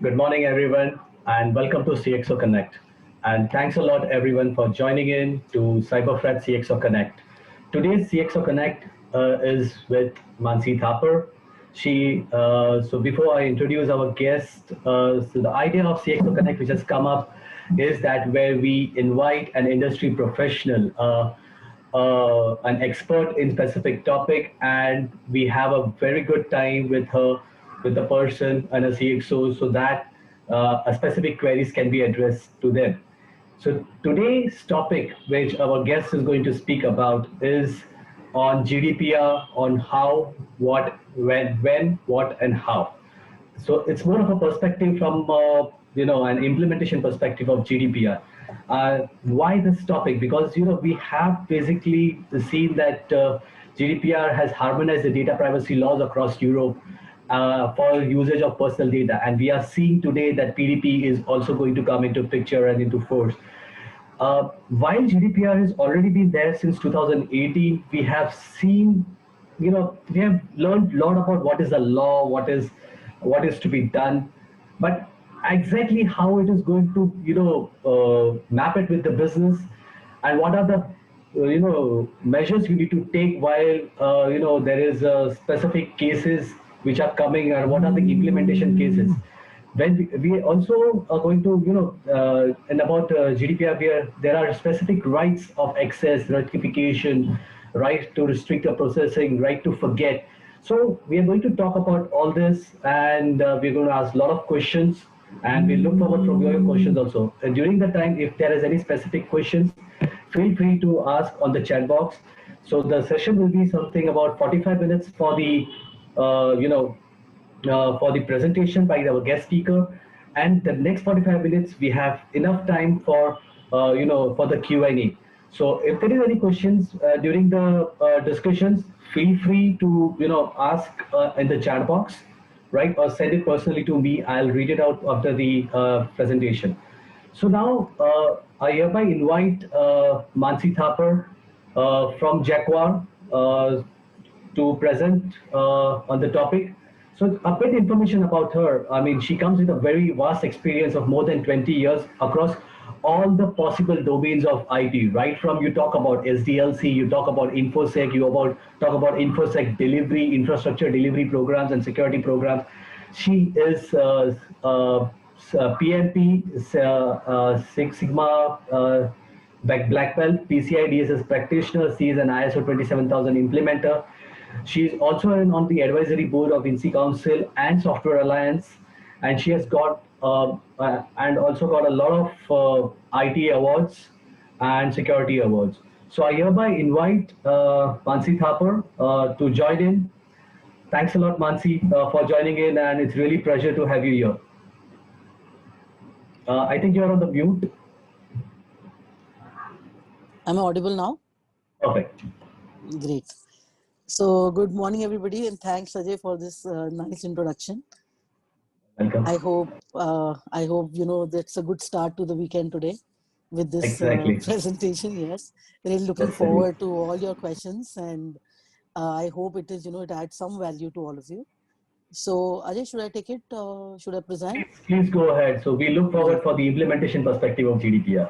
Good morning, everyone, and welcome to CXO Connect. And thanks a lot, everyone, for joining in to CyberFred CXO Connect. Today's CXO Connect is with Mansi Thapar. So before I introduce our guest, so the idea of CXO Connect, which has come up, is that where we invite an industry professional, an expert in specific topic, and we have a very good time with her, with the person and a CXO, so that a specific queries can be addressed to them. So today's topic, which our guest is going to speak about, is on GDPR, on how, what, when, what, and how. So it's more of a perspective from an implementation perspective of GDPR. Why this topic? Because we have basically seen that GDPR has harmonized the data privacy laws across Europe for usage of personal data, and we are seeing today that PDP is also going to come into picture and into force. While GDPR has already been there since 2018, we have seen, we have learned a lot about what is the law, what is to be done, but exactly how it is going to, map it with the business, and what are the, measures we need to take while, there is specific cases which are coming, and what are the implementation cases. When we also are going to, and about GDPR, there are specific rights of access, notification, right to restrict the processing, right to forget. So we are going to talk about all this, and we're going to ask a lot of questions, and we look forward from your questions also. And during the time, if there is any specific questions, feel free to ask on the chat box. So the session will be something about 45 minutes for the, for the presentation by our guest speaker, and the next 45 minutes we have enough time for for the Q&A. So if there is any questions during the discussions, feel free to ask in the chat box, right, or send it personally to me. I'll read it out after the presentation. So now I hereby invite Mansi Thapar from Jaguar to present on the topic. So a bit information about her. I mean, she comes with a very vast experience of more than 20 years across all the possible domains of IT, right from you talk about SDLC, you talk about InfoSec, talk about InfoSec delivery, infrastructure delivery programs and security programs. She is PMP, Six Sigma black belt, PCI DSS practitioner. She is an ISO 27000 implementer. She is also on the advisory board of INSEE Council and Software Alliance, and she has got and also got a lot of IT awards and security awards. So I hereby invite Mansi Thapar to join in. Thanks a lot, Mansi, for joining in, and it's really pleasure to have you here. I think you're on the mute. Am I audible now? Perfect. Great. So good morning, everybody, and thanks, Ajay, for this nice introduction. Welcome. I hope that's a good start to the weekend today with this Exactly. presentation. Yes, really looking forward to all your questions, and I hope it is it adds some value to all of you. So Ajay, should I take it? Should I present? Please go ahead. So we look forward for the implementation perspective of GDPR.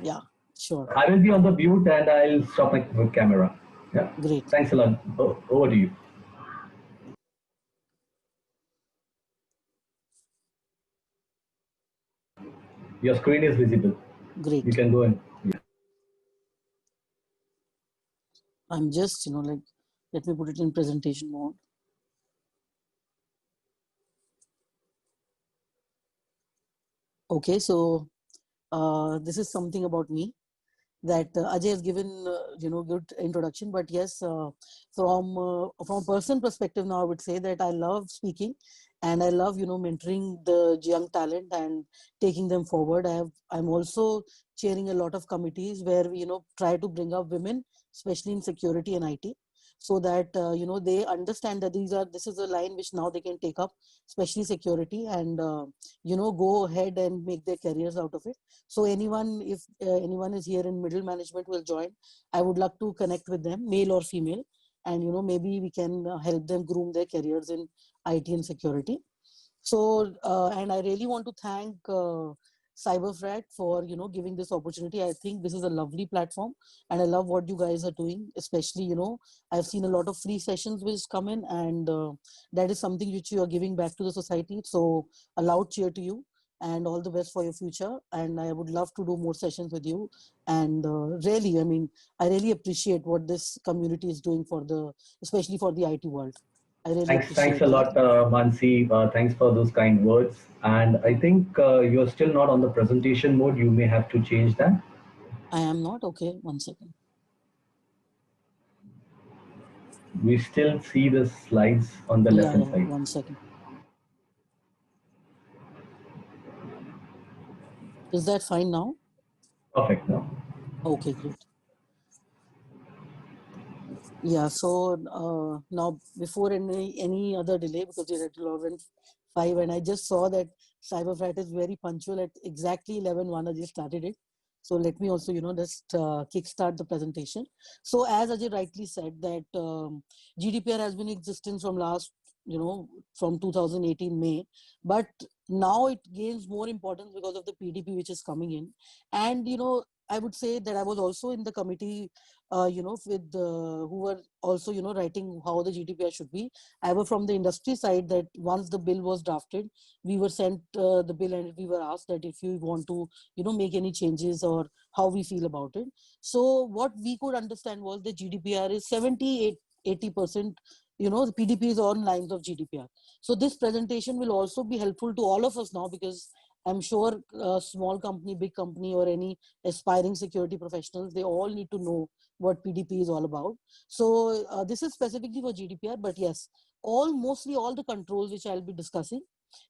Yeah, sure. I will be on the mute and I'll stop my camera. Yeah. Great. Thanks a lot. Over to you. Your screen is visible. Great. You can go in. Yeah. I'm just let me put it in presentation mode. Okay, so this is something about me that Ajay has given, good introduction. But yes, from a person perspective now, I would say that I love speaking, and I love mentoring the young talent and taking them forward. I'm also chairing a lot of committees where we try to bring up women, especially in security and IT, so that they understand that this is a line which now they can take up, especially security, and go ahead and make their careers out of it. So if anyone is here in middle management will join, I would love to connect with them, male or female, and maybe we can help them groom their careers in IT and security. So, and I really want to thank CyberFrat for, giving this opportunity. I think this is a lovely platform, and I love what you guys are doing. Especially, I've seen a lot of free sessions which come in, and that is something which you are giving back to the society. So, a loud cheer to you, and all the best for your future. And I would love to do more sessions with you. And really, I mean, I really appreciate what this community is doing for especially for the IT world. I really Thanks appreciate a that. lot, Mansi. Thanks for those kind words. And I think you're still not on the presentation mode. You may have to change that. I am not okay. 1 second. We still see the slides on the left Yeah, hand yeah. side. 1 second. Is that fine now? Perfect now. Okay, great. Yeah. So now, before any other delay, because we're at 11:05, and I just saw that CyberFrat is very punctual at exactly 11:01. I just started it. So let me also, just kickstart the presentation. So as Ajay rightly said, that GDPR has been in existence from from 2018 May, but now it gains more importance because of the PDP which is coming in, and I would say that I was also in the committee with who were also, writing how the GDPR should be. I was from the industry side that once the bill was drafted, we were sent the bill and we were asked that if you want to, make any changes or how we feel about it. So what we could understand was the GDPR is 78, 80%, the PDP is on lines of GDPR. So this presentation will also be helpful to all of us now, because I'm sure small company, big company, or any aspiring security professionals, they all need to know what PDP is all about. So this is specifically for GDPR, but yes, mostly all the controls which I'll be discussing,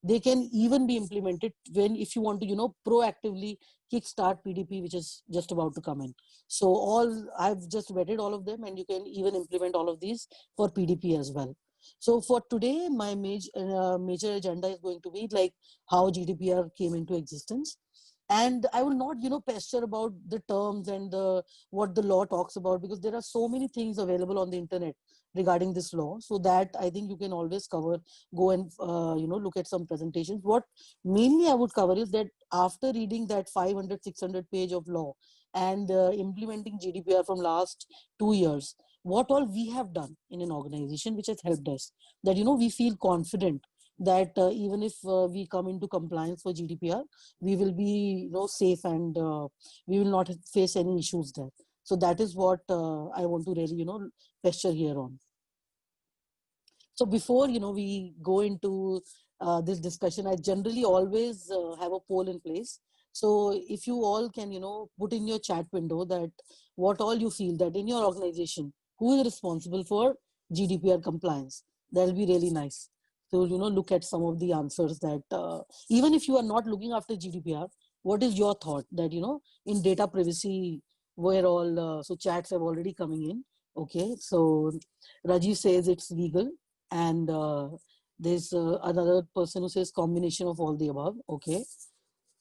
they can even be implemented when, if you want to, proactively kickstart PDP, which is just about to come in. So I've just vetted all of them, and you can even implement all of these for PDP as well. So for today, my major agenda is going to be like how GDPR came into existence, and I will not pester about the terms and what the law talks about, because there are so many things available on the internet regarding this law, so that I think you can always go and look at some presentations. What mainly I would cover is that after reading that 500 600 page of law and implementing GDPR from last 2 years, what all we have done in an organization which has helped us, that we feel confident that even if we come into compliance for GDPR, we will be safe, and we will not face any issues there. So that is what I want to really picture here on. So before we go into this discussion, I generally always have a poll in place. So if you all can put in your chat window that what all you feel that in your organization, who is responsible for GDPR compliance, that'll be really nice. So look at some of the answers that even if you are not looking after GDPR, what is your thought that in data privacy, where all so chats have already coming in. Okay, so Rajiv says it's legal, and there's another person who says combination of all the above. Okay,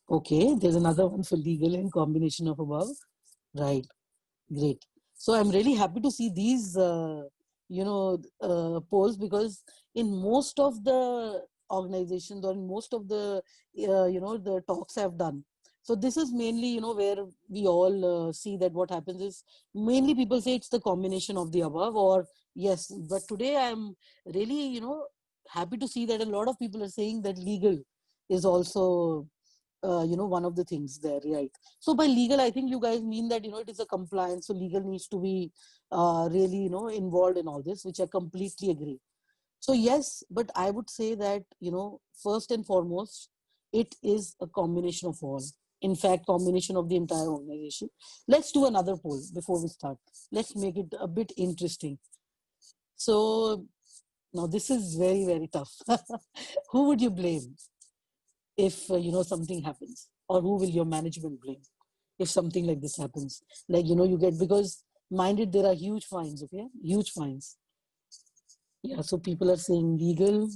okay, there's another one for legal and combination of above. Right, great. So I'm really happy to see these polls, because in most of the organizations, or in most of the the talks I've done, so this is mainly where we all see that what happens is mainly people say it's the combination of the above, or yes. But today I'm really happy to see that a lot of people are saying that legal is also one of the things there, right? So by legal, I think you guys mean that it is a compliance, so legal needs to be really involved in all this, which I completely agree. So yes, but I would say that first and foremost, it is a combination of all. In fact, combination of the entire organization. Let's do another poll before we start. Let's make it a bit interesting. So now this is very, very tough. Who would you blame if something happens, or who will your management blame if something like this happens? Like you get, because minded there are huge fines. Okay, huge fines. Yeah, so people are saying legal.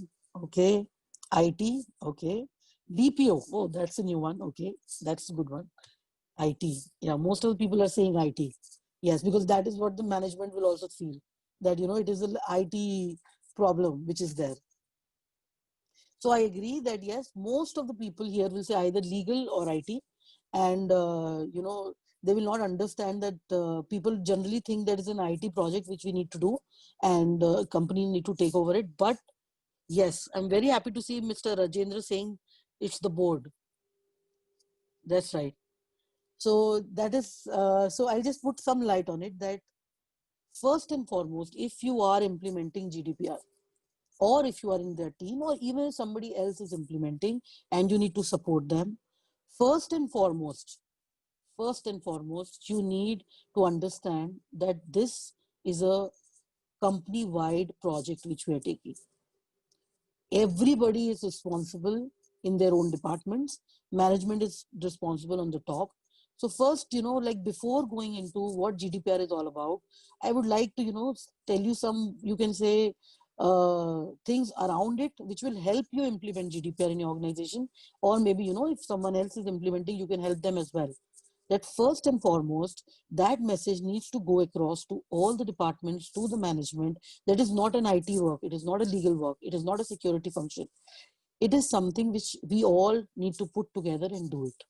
Okay, IT. Okay, BPO. Oh, that's a new one. Okay, that's a good one. IT. Yeah, most of the people are saying IT. Yes, because that is what the management will also feel, that it is an IT problem which is there. So I agree that yes, most of the people here will say either legal or IT, and they will not understand that people generally think that it's an IT project which we need to do, and company need to take over it. But yes, I'm very happy to see Mr. Rajendra saying it's the board. That's right. So that is so I'll just put some light on it that first and foremost, if you are implementing GDPR, or if you are in their team, or even if somebody else is implementing and you need to support them, first and foremost, you need to understand that this is a company wide project which we are taking. Everybody is responsible in their own departments. Management is responsible on the top. So first, like before going into what GDPR is all about, I would like to, tell you some, you can say, things around it which will help you implement GDPR in your organization. Or maybe, if someone else is implementing, you can help them as well. That first and foremost, that message needs to go across to all the departments, to the management. That is not an IT work, it is not a legal work, it is not a security function. It is something which we all need to put together and do it.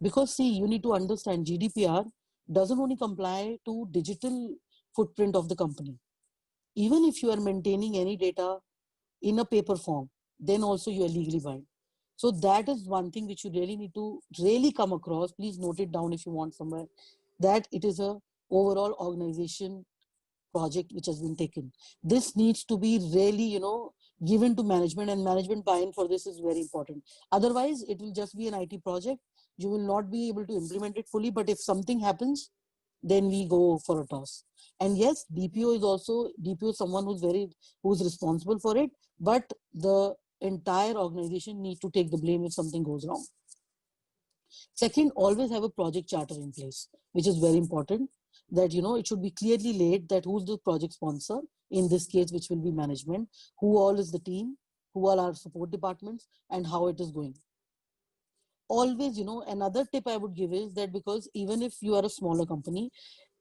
Because see, you need to understand GDPR doesn't only comply to digital footprint of the company. Even if you are maintaining any data in a paper form, then also you are legally bound. So that is one thing which you really need to really come across. Please note it down if you want somewhere, that it is a overall organization project which has been taken. This needs to be really, given to management, and management buy-in for this is very important. Otherwise, it will just be an IT project. You will not be able to implement it fully. But if something happens, then we go for a toss. And yes, DPO is someone who's responsible for it, but the entire organization needs to take the blame if something goes wrong. Second, always have a project charter in place, which is very important. That it should be clearly laid that who's the project sponsor, in this case, which will be management, who all is the team, who all are support departments, and how it is going. Always, another tip I would give is that, because even if you are a smaller company,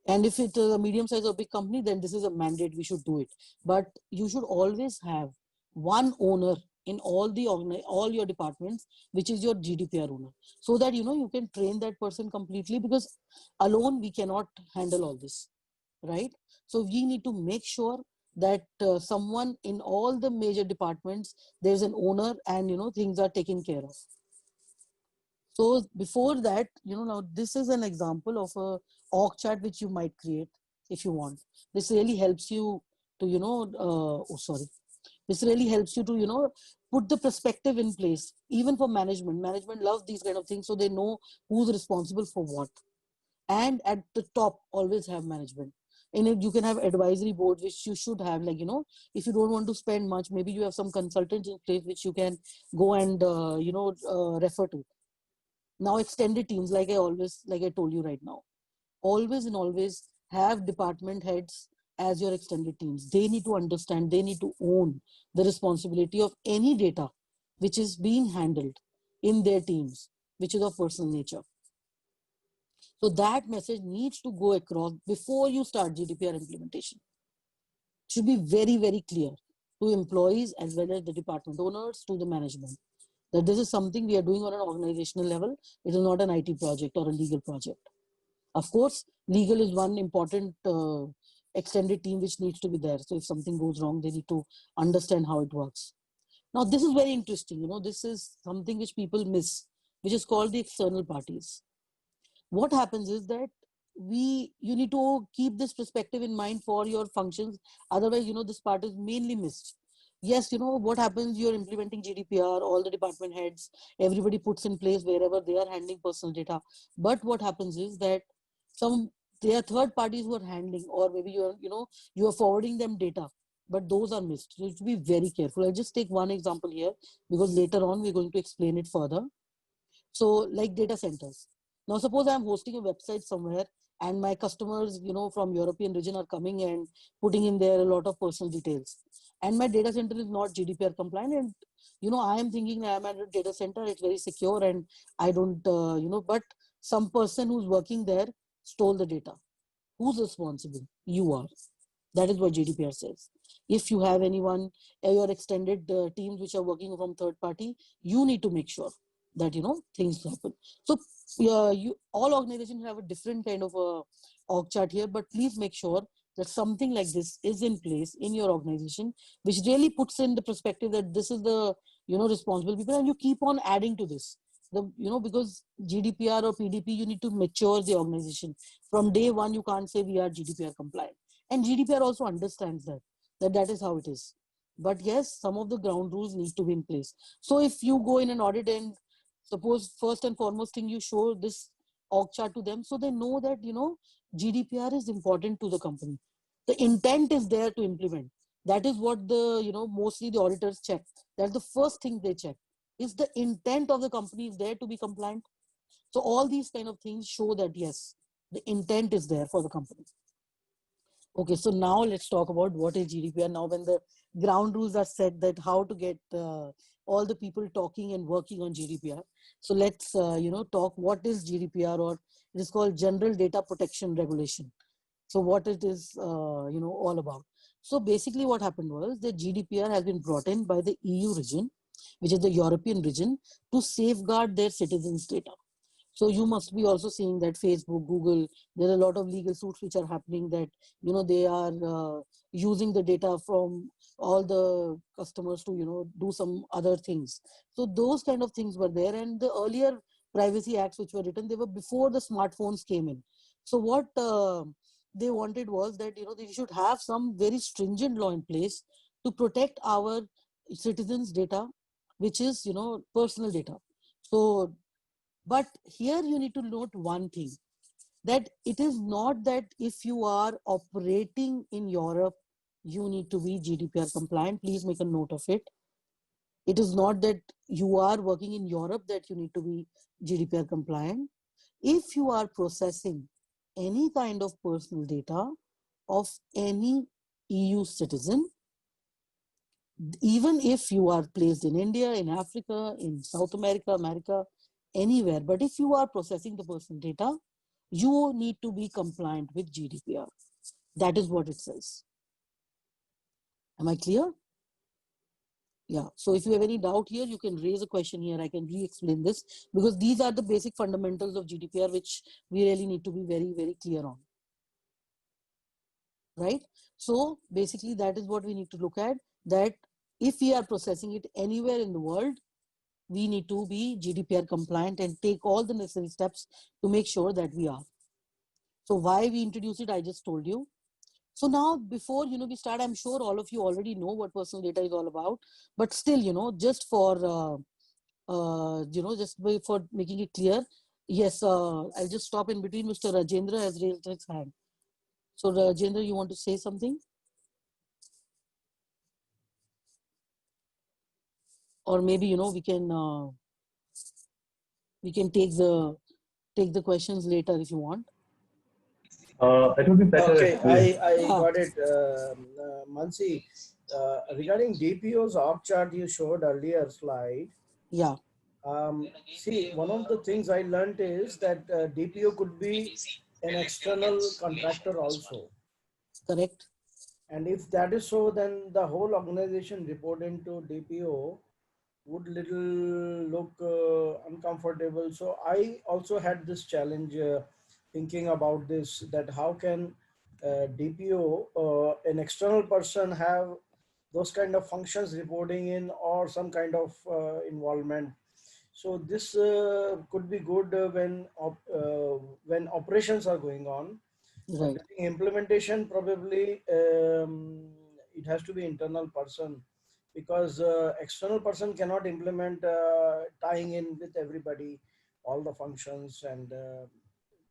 and if it's a medium size or big company, then this is a mandate, we should do it. But you should always have one owner in all your departments, which is your GDPR owner, so that you can train that person completely, because alone we cannot handle all this, right? So we need to make sure that someone in all the major departments, there's an owner, and things are taken care of. So before that, now this is an example of a org chart which you might create if you want. This really helps you to, this really helps you to, put the perspective in place, even for management. Management loves these kind of things, so they know who's responsible for what. And at the top, always have management. In it, you can have advisory boards, which you should have, like, if you don't want to spend much, maybe you have some consultants in place which you can go and, refer to. Now, extended teams, like I told you right now, always and always have department heads as your extended teams. They need to understand, they need to own the responsibility of any data which is being handled in their teams, which is of personal nature. So that message needs to go across before you start GDPR implementation. It should be very, very clear to employees as well as the department owners, to the management, that this is something we are doing on an organizational level. It is not an IT project or a legal project. Of course, legal is one important extended team which needs to be there. So if something goes wrong, they need to understand how it works. Now, this is very interesting. This is something which people miss, which is called the external parties. What happens is that you need to keep this perspective in mind for your functions. Otherwise, this part is mainly missed. Yes, what happens, you're implementing GDPR, all the department heads, everybody puts in place wherever they are handling personal data. But what happens is that there are third parties who are handling, or maybe you are forwarding them data, but those are missed. So you have to be very careful. I'll just take one example here, because later on we're going to explain it further. So, like data centers. Now, suppose I'm hosting a website somewhere, and my customers, from European region are coming and putting in there a lot of personal details. And my data center is not GDPR compliant. And, I am thinking I'm at a data center, it's very secure, and I don't, but some person who's working there stole the data. Who's responsible? You are. That is what GDPR says. If you have anyone, your extended teams which are working from third party, you need to make sure that things happen. So all organizations have a different kind of a org chart here, but please make sure that something like this is in place in your organization, which really puts in the perspective that this is the responsible people, and you keep on adding to this. Because GDPR or PDP, you need to mature the organization. From day one, you can't say we are GDPR compliant, and GDPR also understands that is how it is. But yes, some of the ground rules need to be in place. So if you go in an audit and suppose first and foremost thing, you show this org chart to them, so they know that GDPR is important to the company. The intent is there to implement. That is what the mostly the auditors check. That's the first thing they check. Is the intent of the company is there to be compliant? So all these kind of things show that yes, the intent is there for the company. Okay, so now let's talk about what is GDPR. Now, when the ground rules are set, that how to get all the people talking and working on GDPR. So let's talk what is GDPR, or it is called General Data Protection Regulation. So what it is all about. So basically, what happened was that GDPR has been brought in by the EU region, which is the European region, to safeguard their citizens' data. So you must be also seeing that Facebook, Google, there are a lot of legal suits which are happening, that they are using the data from all the customers to do some other things. So those kind of things were there, and the earlier privacy acts which were written, they were before the smartphones came in. So what they wanted was that they should have some very stringent law in place to protect our citizens' data, which is personal data. So but here you need to note one thing, that it is not that if you are operating in Europe, you need to be GDPR compliant. Please make a note of it. It is not that you are working in Europe that you need to be GDPR compliant. If you are processing any kind of personal data of any EU citizen, even if you are placed in India, in Africa, in South America, anywhere, but if you are processing the personal data, you need to be compliant with GDPR. That is what it says. Am I clear? Yeah. So if you have any doubt here, you can raise a question here. I can re-explain this, because these are the basic fundamentals of GDPR, which we really need to be very, very clear on. Right? So basically, that is what we need to look at, that if we are processing it anywhere in the world, we need to be GDPR compliant and take all the necessary steps to make sure that we are. So why we introduce it, I just told you. So now, before we start, I'm sure all of you already know what personal data is all about, but still, just for for making it clear, yes, I'll just stop in between. Mr. Rajendra has raised his hand. So Rajendra, you want to say something? Or maybe we can take the questions later if you want. It would be better. Okay, I got it, Mansi. Regarding DPO's org chart you showed earlier slide. Yeah. See, one of the things I learned is that DPO could be an external contractor also. Correct. And if that is so, then the whole organization reporting to DPO would little look uncomfortable. So I also had this challenge thinking about this, that how can DPO, an external person, have those kind of functions reporting in, or some kind of involvement. So this could be good when operations are going on. Right. But during implementation, probably it has to be internal person, because external person cannot implement tying in with everybody, all the functions, and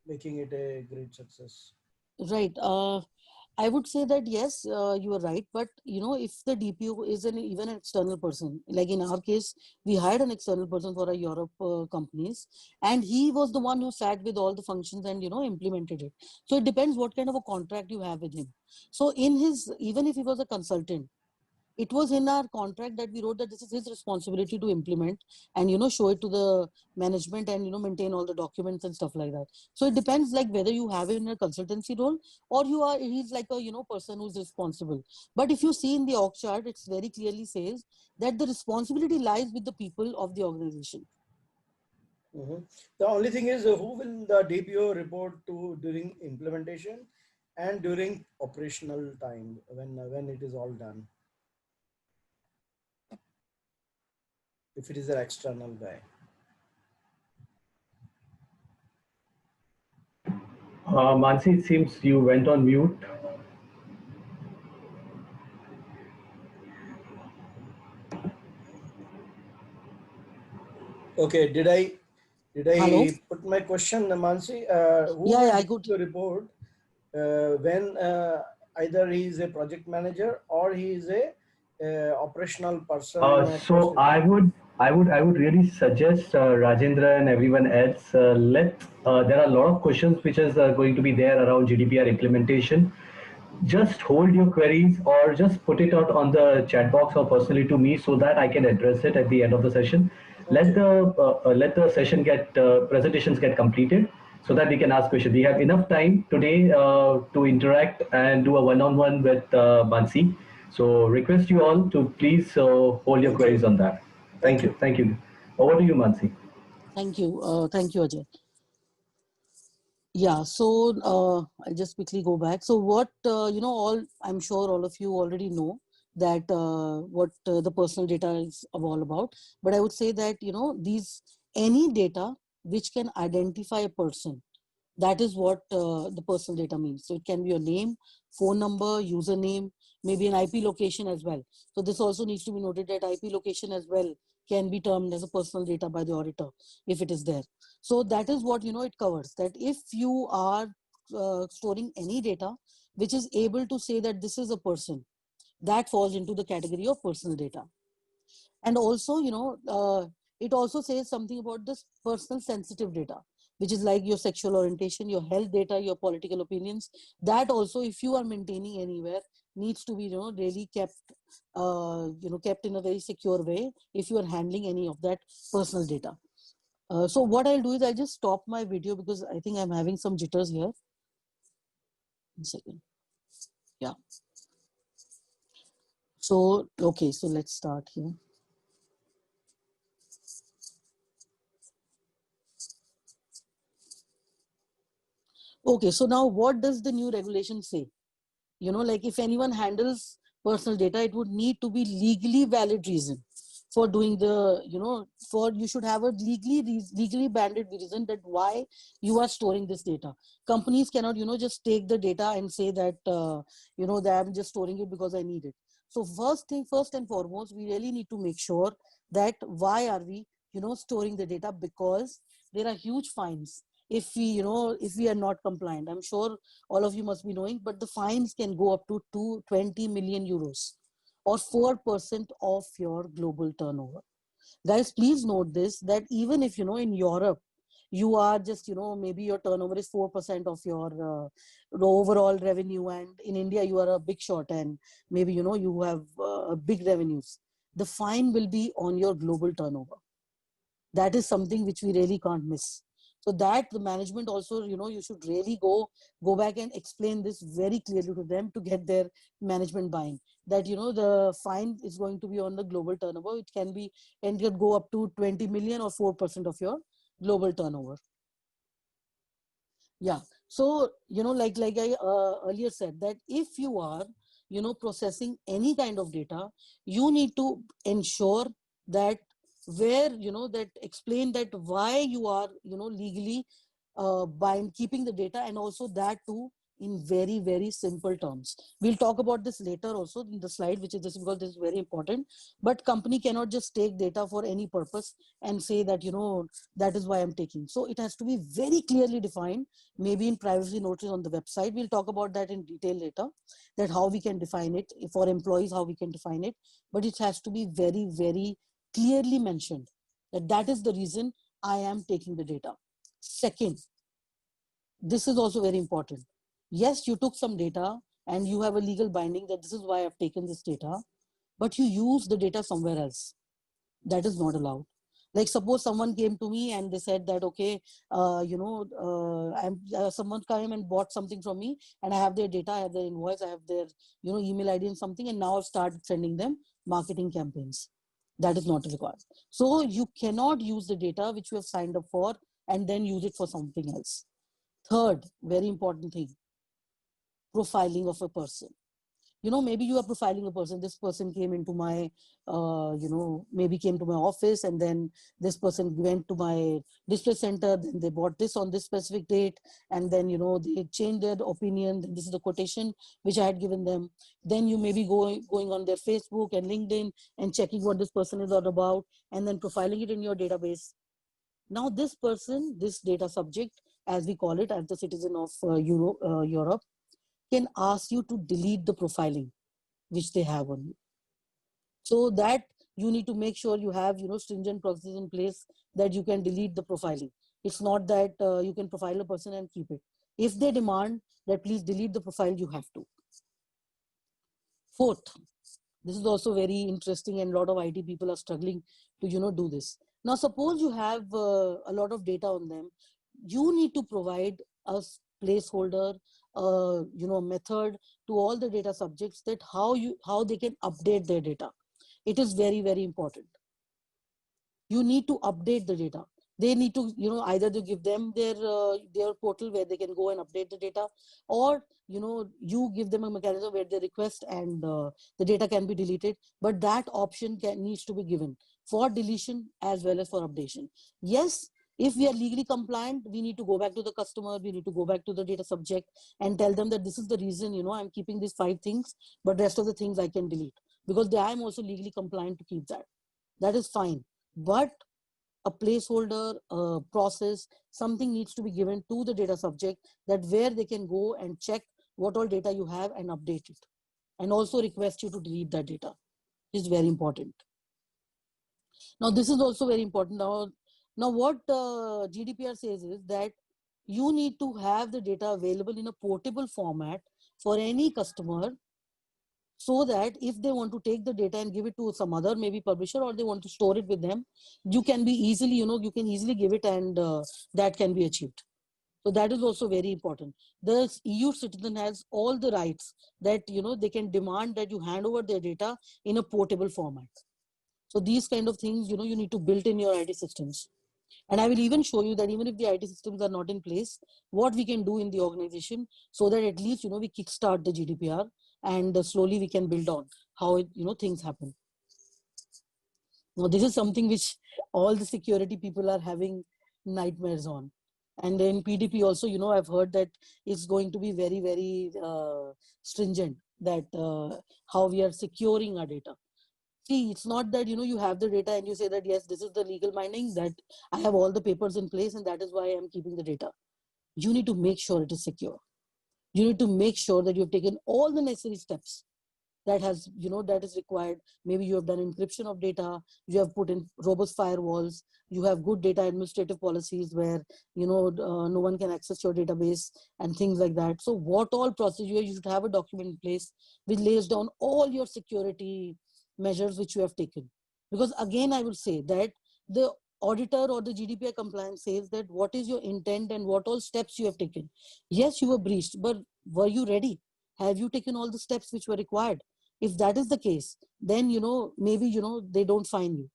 making it a great success. Right. I would say that yes, you are right. But if the DPO is even an external person, like in our case, we hired an external person for our Europe companies, and he was the one who sat with all the functions and implemented it. So it depends what kind of a contract you have with him. So even if he was a consultant, it was in our contract that we wrote that this is his responsibility to implement and, show it to the management and, maintain all the documents and stuff like that. So it depends like whether you have it in a consultancy role or he's like a, person who's responsible. But if you see in the org chart, it's very clearly says that the responsibility lies with the people of the organization. The only thing is who will the DPO report to during implementation and during operational time when it is all done? If it is an external guy. Mansi, it seems you went on mute. Okay, did I Hello? put my question, Mansi? Who Yeah, will I could. report when either he is a project manager or he is a operational person? So I would really suggest Rajendra and everyone else, there are a lot of questions which is going to be there around GDPR implementation. Just hold your queries or just put it out on the chat box or personally to me so that I can address it at the end of the session. Okay. Let the session presentations get completed so that we can ask questions. We have enough time today to interact and do a one-on-one with Bansi. So request you all to please hold your Thank queries you. on that. Thank you. Thank you. Over to you, Mansi. Thank you. Thank you, Ajay. Yeah, so I'll just quickly go back. So what, I'm sure all of you already know that what the personal data is all about. But I would say that, any data which can identify a person, that is what the personal data means. So it can be your name, phone number, username, maybe an IP location as well. So this also needs to be noted that IP location as well can be termed as a personal data by the auditor if it is there. So that is what, it covers, that if you are storing any data which is able to say that this is a person, that falls into the category of personal data. And also, it also says something about this personal sensitive data, which is like your sexual orientation, your health data, your political opinions. That also, if you are maintaining anywhere, needs to be, really kept, kept in a very secure way if you are handling any of that personal data. So what I'll do is I'll just stop my video because I think I'm having some jitters here. 1 second. Yeah. So, okay, so let's start here. Okay, so now what does the new regulation say? Like if anyone handles personal data, it would need to be legally valid reason for doing the, for you should have a legally banded reason that why you are storing this data. Companies cannot, just take the data and say that, that I'm just storing it because I need it. So first and foremost, we really need to make sure that why are we, storing the data, because there are huge fines if we are not compliant. I'm sure all of you must be knowing, but the fines can go up to 20 million euros or 4% of your global turnover. Guys, please note this, that even if, in Europe, you are just, maybe your turnover is 4% of your overall revenue. And in India, you are a big shot and maybe, you have big revenues. The fine will be on your global turnover. That is something which we really can't miss. So that the management also, you should really go back and explain this very clearly to them to get their management buying, that the fine is going to be on the global turnover. It can be, and it could go up to 20 million or 4% of your global turnover. Yeah. So, like I earlier said, that if you are, processing any kind of data, you need to ensure that where, that explain that why you are, legally keeping the data, and also that too in very, very simple terms. We'll talk about this later also in the slide, which is this, because this is very important. But company cannot just take data for any purpose and say that, that is why I'm taking. So it has to be very clearly defined, maybe in privacy notice on the website. We'll talk about that in detail later, that how we can define it for employees, how we can define it. But it has to be very, very clearly mentioned that that is the reason I am taking the data. Second, this is also very important. Yes, you took some data and you have a legal binding that this is why I've taken this data. but you use the data somewhere else. That is not allowed. Like suppose someone came to me and they said that, okay, someone came and bought something from me, and I have their data, I have their invoice, I have their, email ID and something, and now I've started sending them marketing campaigns. That is not required. So you cannot use the data which you have signed up for and then use it for something else. Third, very important thing, profiling of a person. Maybe you are profiling a person. This person came into my, maybe came to my office, and then this person went to my display center, then they bought this on this specific date, and then, they changed their opinion. This is the quotation which I had given them. Then you may be going on their Facebook and LinkedIn and checking what this person is all about, and then profiling it in your database. Now this person, this data subject, as we call it, as the citizen of Europe, can ask you to delete the profiling which they have on you. So that you need to make sure you have, stringent processes in place that you can delete the profiling. It's not that you can profile a person and keep it. If they demand that please delete the profile, you have to. Fourth, this is also very interesting, and a lot of IT people are struggling to, do this. Now, suppose you have a lot of data on them. You need to provide a placeholder, method to all the data subjects that how they can update their data. It is very, very important. You need to update the data. They need to, either to give them their portal where they can go and update the data, or, you give them a mechanism where they request and the data can be deleted. But that option needs to be given for deletion as well as for updation. Yes, if we are legally compliant, we need to go back to the customer, we need to go back to the data subject and tell them that this is the reason, I'm keeping these 5 things, but rest of the things I can delete, because I am also legally compliant to keep that. That is fine. But a placeholder, a process, something needs to be given to the data subject, that where they can go and check what all data you have and update it, and also request you to delete that data. Is very important. Now, this is also very important. Now what GDPR says is that you need to have the data available in a portable format for any customer, so that if they want to take the data and give it to some other maybe publisher, or they want to store it with them, you can be easily, you can easily give it, and that can be achieved. So that is also very important. The EU citizen has all the rights that, they can demand that you hand over their data in a portable format. So these kind of things, you need to build in your IT systems. And I will even show you that even if the IT systems are not in place, what we can do in the organization, so that at least, we kickstart the GDPR, and slowly we can build on how it, things happen. Now, this is something which all the security people are having nightmares on. And in PDP also, I've heard that it's going to be very, very stringent, that how we are securing our data. See, it's not that, you have the data and you say that, yes, this is the legal binding, that I have all the papers in place and that is why I'm keeping the data. You need to make sure it is secure. You need to make sure that you've taken all the necessary steps that has, that is required. Maybe you have done encryption of data, you have put in robust firewalls, you have good data administrative policies where, no one can access your database and things like that. So what all procedure, you should have a document in place which lays down all your security measures which you have taken. Because again, I will say that the auditor or the GDPR compliance says that what is your intent and what all steps you have taken. Yes, you were breached, but were you ready? Have you taken all the steps which were required? If that is the case, then, maybe, they don't fine you,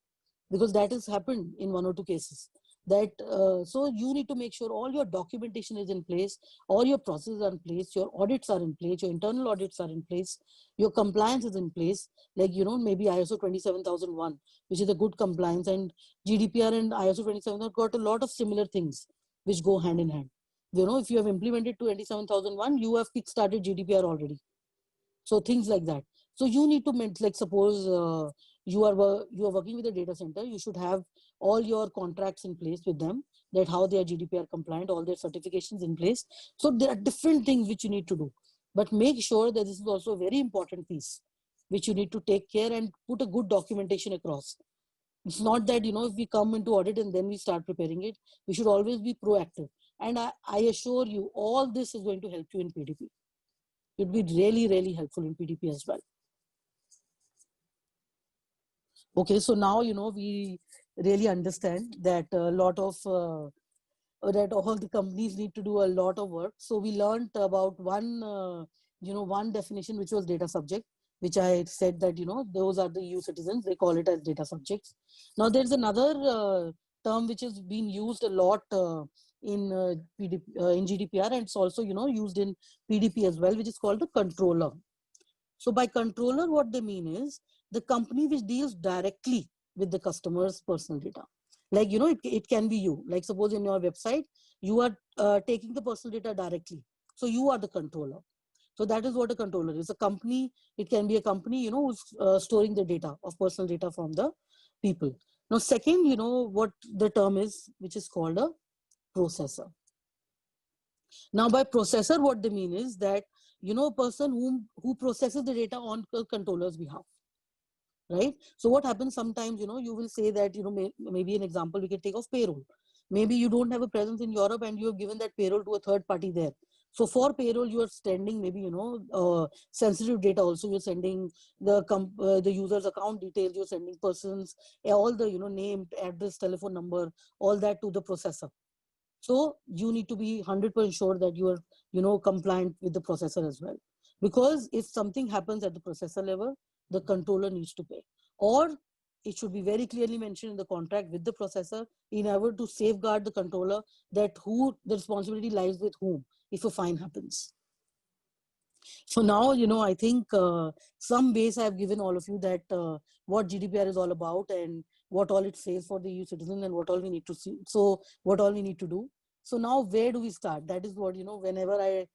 because that has happened in 1 or 2 cases. That so you need to make sure all your documentation is in place, all your processes are in place, your audits are in place, your internal audits are in place, your compliance is in place. Like, maybe ISO 27001, which is a good compliance, and GDPR and ISO 27001 got a lot of similar things which go hand in hand. If you have implemented 27001, you have kickstarted GDPR already. So things like that. So you need to like, suppose you are working with a data center, you should have all your contracts in place with them, that how they are GDPR compliant, all their certifications in place. So there are different things which you need to do, but make sure that this is also a very important piece which you need to take care and put a good documentation across. It's not that, if we come into audit and then we start preparing it, we should always be proactive. And I assure you, all this is going to help you in PDP. It would be really, really helpful in PDP as well. Okay, so now, we really understand that a lot of that all the companies need to do a lot of work. So we learned about one definition, which was data subject, which I said that, those are the EU citizens. They call it as data subjects. Now there's another term which has been used a lot in GDPR, and it's also, used in PDP as well, which is called the controller. So by controller, what they mean is the company which deals directly with the customer's personal data. Like, it can be you. Like suppose in your website, you are taking the personal data directly. So you are the controller. So that is what a controller is. A company, it can be a company, who's storing the data of personal data from the people. Now, second, what the term is, which is called a processor. Now, by processor, what they mean is that, a person who processes the data on a controller's behalf, right? So what happens sometimes, you will say that, maybe an example we can take of payroll. Maybe you don't have a presence in Europe and you have given that payroll to a third party there. So for payroll, you are sending maybe, sensitive data also. You're sending the user's account details, you're sending persons, all the, name, address, telephone number, all that to the processor. So you need to be 100% sure that you are, compliant with the processor as well. Because if something happens at the processor level, the controller needs to pay. Or it should be very clearly mentioned in the contract with the processor in order to safeguard the controller that who the responsibility lies with whom if a fine happens. So now, I think some base I have given all of you that what GDPR is all about and what all it says for the EU citizen and what all we need to see. So what all we need to do. So now where do we start? That is what, whenever I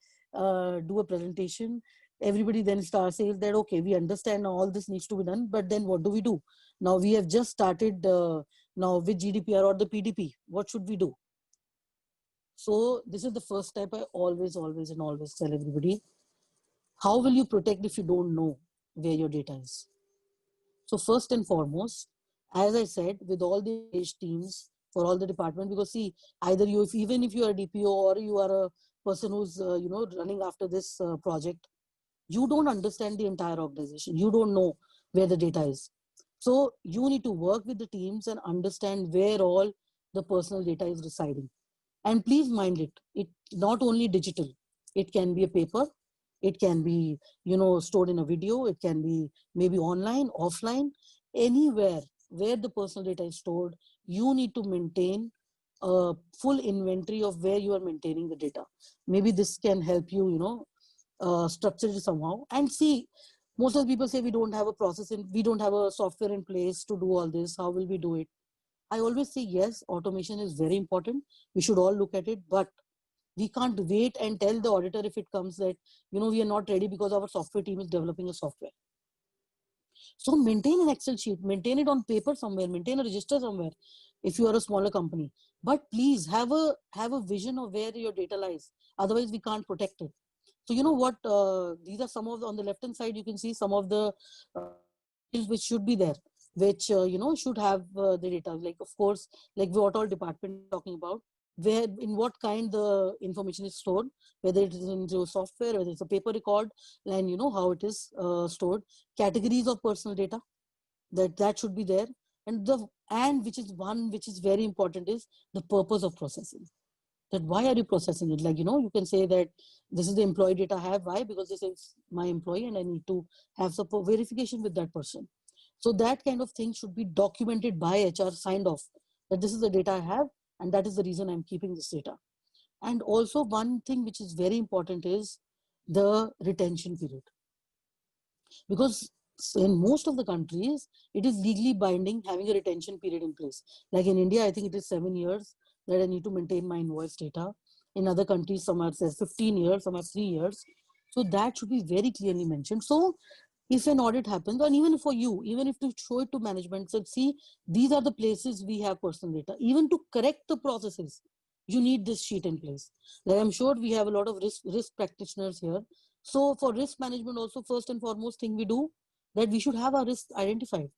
do a presentation, everybody then says that, okay, we understand now all this needs to be done, but then what do we do? Now we have just started now with GDPR or the PDP. What should we do? So this is the first step I always tell everybody. How will you protect if you don't know where your data is? So first and foremost, as I said, with all the engaged teams for all the department, because see, either even if you are a DPO or you are a person who's, running after this project, you don't understand the entire organization. You don't know where the data is. So you need to work with the teams and understand where all the personal data is residing. And please mind it, it's not only digital. It can be a paper, it can be, stored in a video, it can be maybe online, offline, anywhere where the personal data is stored, you need to maintain a full inventory of where you are maintaining the data. Maybe this can help you, structure it somehow. And see, most of the people say we don't have a process we don't have a software in place to do all this. How will we do it? I always say, yes, automation is very important. We should all look at it, but we can't wait and tell the auditor if it comes that, we are not ready because our software team is developing a software. So maintain an Excel sheet, maintain it on paper somewhere, maintain a register somewhere if you are a smaller company. But please have a vision of where your data lies. Otherwise, we can't protect it. So you know what? These are some of on the left hand side. You can see some of the which should be there, which should have the data. Like of course, like what all department talking about, where in what kind the information is stored, whether it is into software, whether it's a paper record, and how it is stored. Categories of personal data that should be there, and which is very important is the purpose of processing. That why are you processing it? Like, you can say that this is the employee data I have. Why? Because this is my employee and I need to have some verification with that person. So that kind of thing should be documented by HR, signed off, that this is the data I have and that is the reason I'm keeping this data. And also one thing which is very important is the retention period. Because in most of the countries, it is legally binding having a retention period in place. Like in India, I think it is 7 years that I need to maintain my invoice data. In other countries, some are says 15 years, some are 3 years. So that should be very clearly mentioned. So if an audit happens, and even for you, even if to show it to management, said, see, these are the places we have personal data. Even to correct the processes, you need this sheet in place. Like I'm sure we have a lot of risk practitioners here. So for risk management also, first and foremost thing we do, that we should have our risk identified.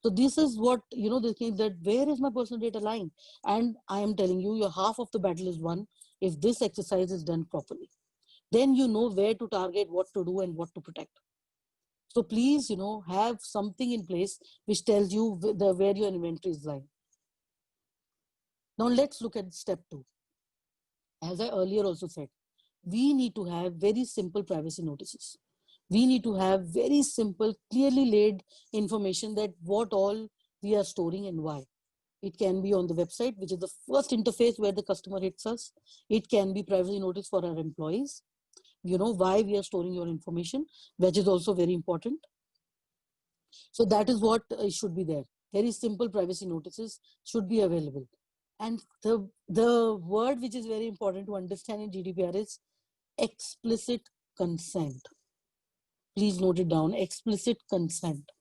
So this is what, the thing that where is my personal data lying? And I am telling you, your half of the battle is won if this exercise is done properly. Then you know where to target, what to do and what to protect. So please, have something in place which tells you where your inventory is lying. Now let's look at step 2. As I earlier also said, we need to have very simple privacy notices. We need to have very simple, clearly laid information that what all we are storing and why. It can be on the website, which is the first interface where the customer hits us. It can be privacy notice for our employees. Why we are storing your information, which is also very important. So that is what should be there. Very simple privacy notices should be available. And the word which is very important to understand in GDPR is explicit consent. Please note it down, explicit consent.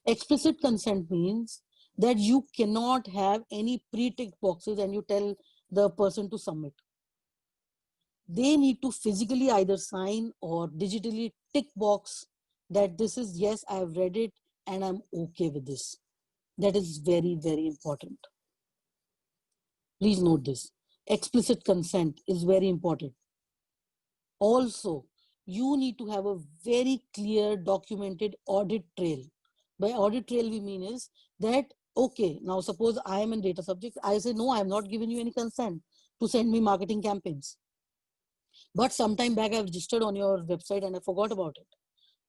Explicit consent means that you cannot have any pre-ticked boxes and you tell the person to submit. They need to physically either sign or digitally tick box that this is, yes, I have read it and I'm okay with this. That is very, very important. Please note this. Explicit consent is very important. Also, you need to have a very clear documented audit trail. By audit trail, we mean is that, okay, now suppose I am in data subject. I say, no, I have not given you any consent to send me marketing campaigns. But sometime back, I have registered on your website and I forgot about it.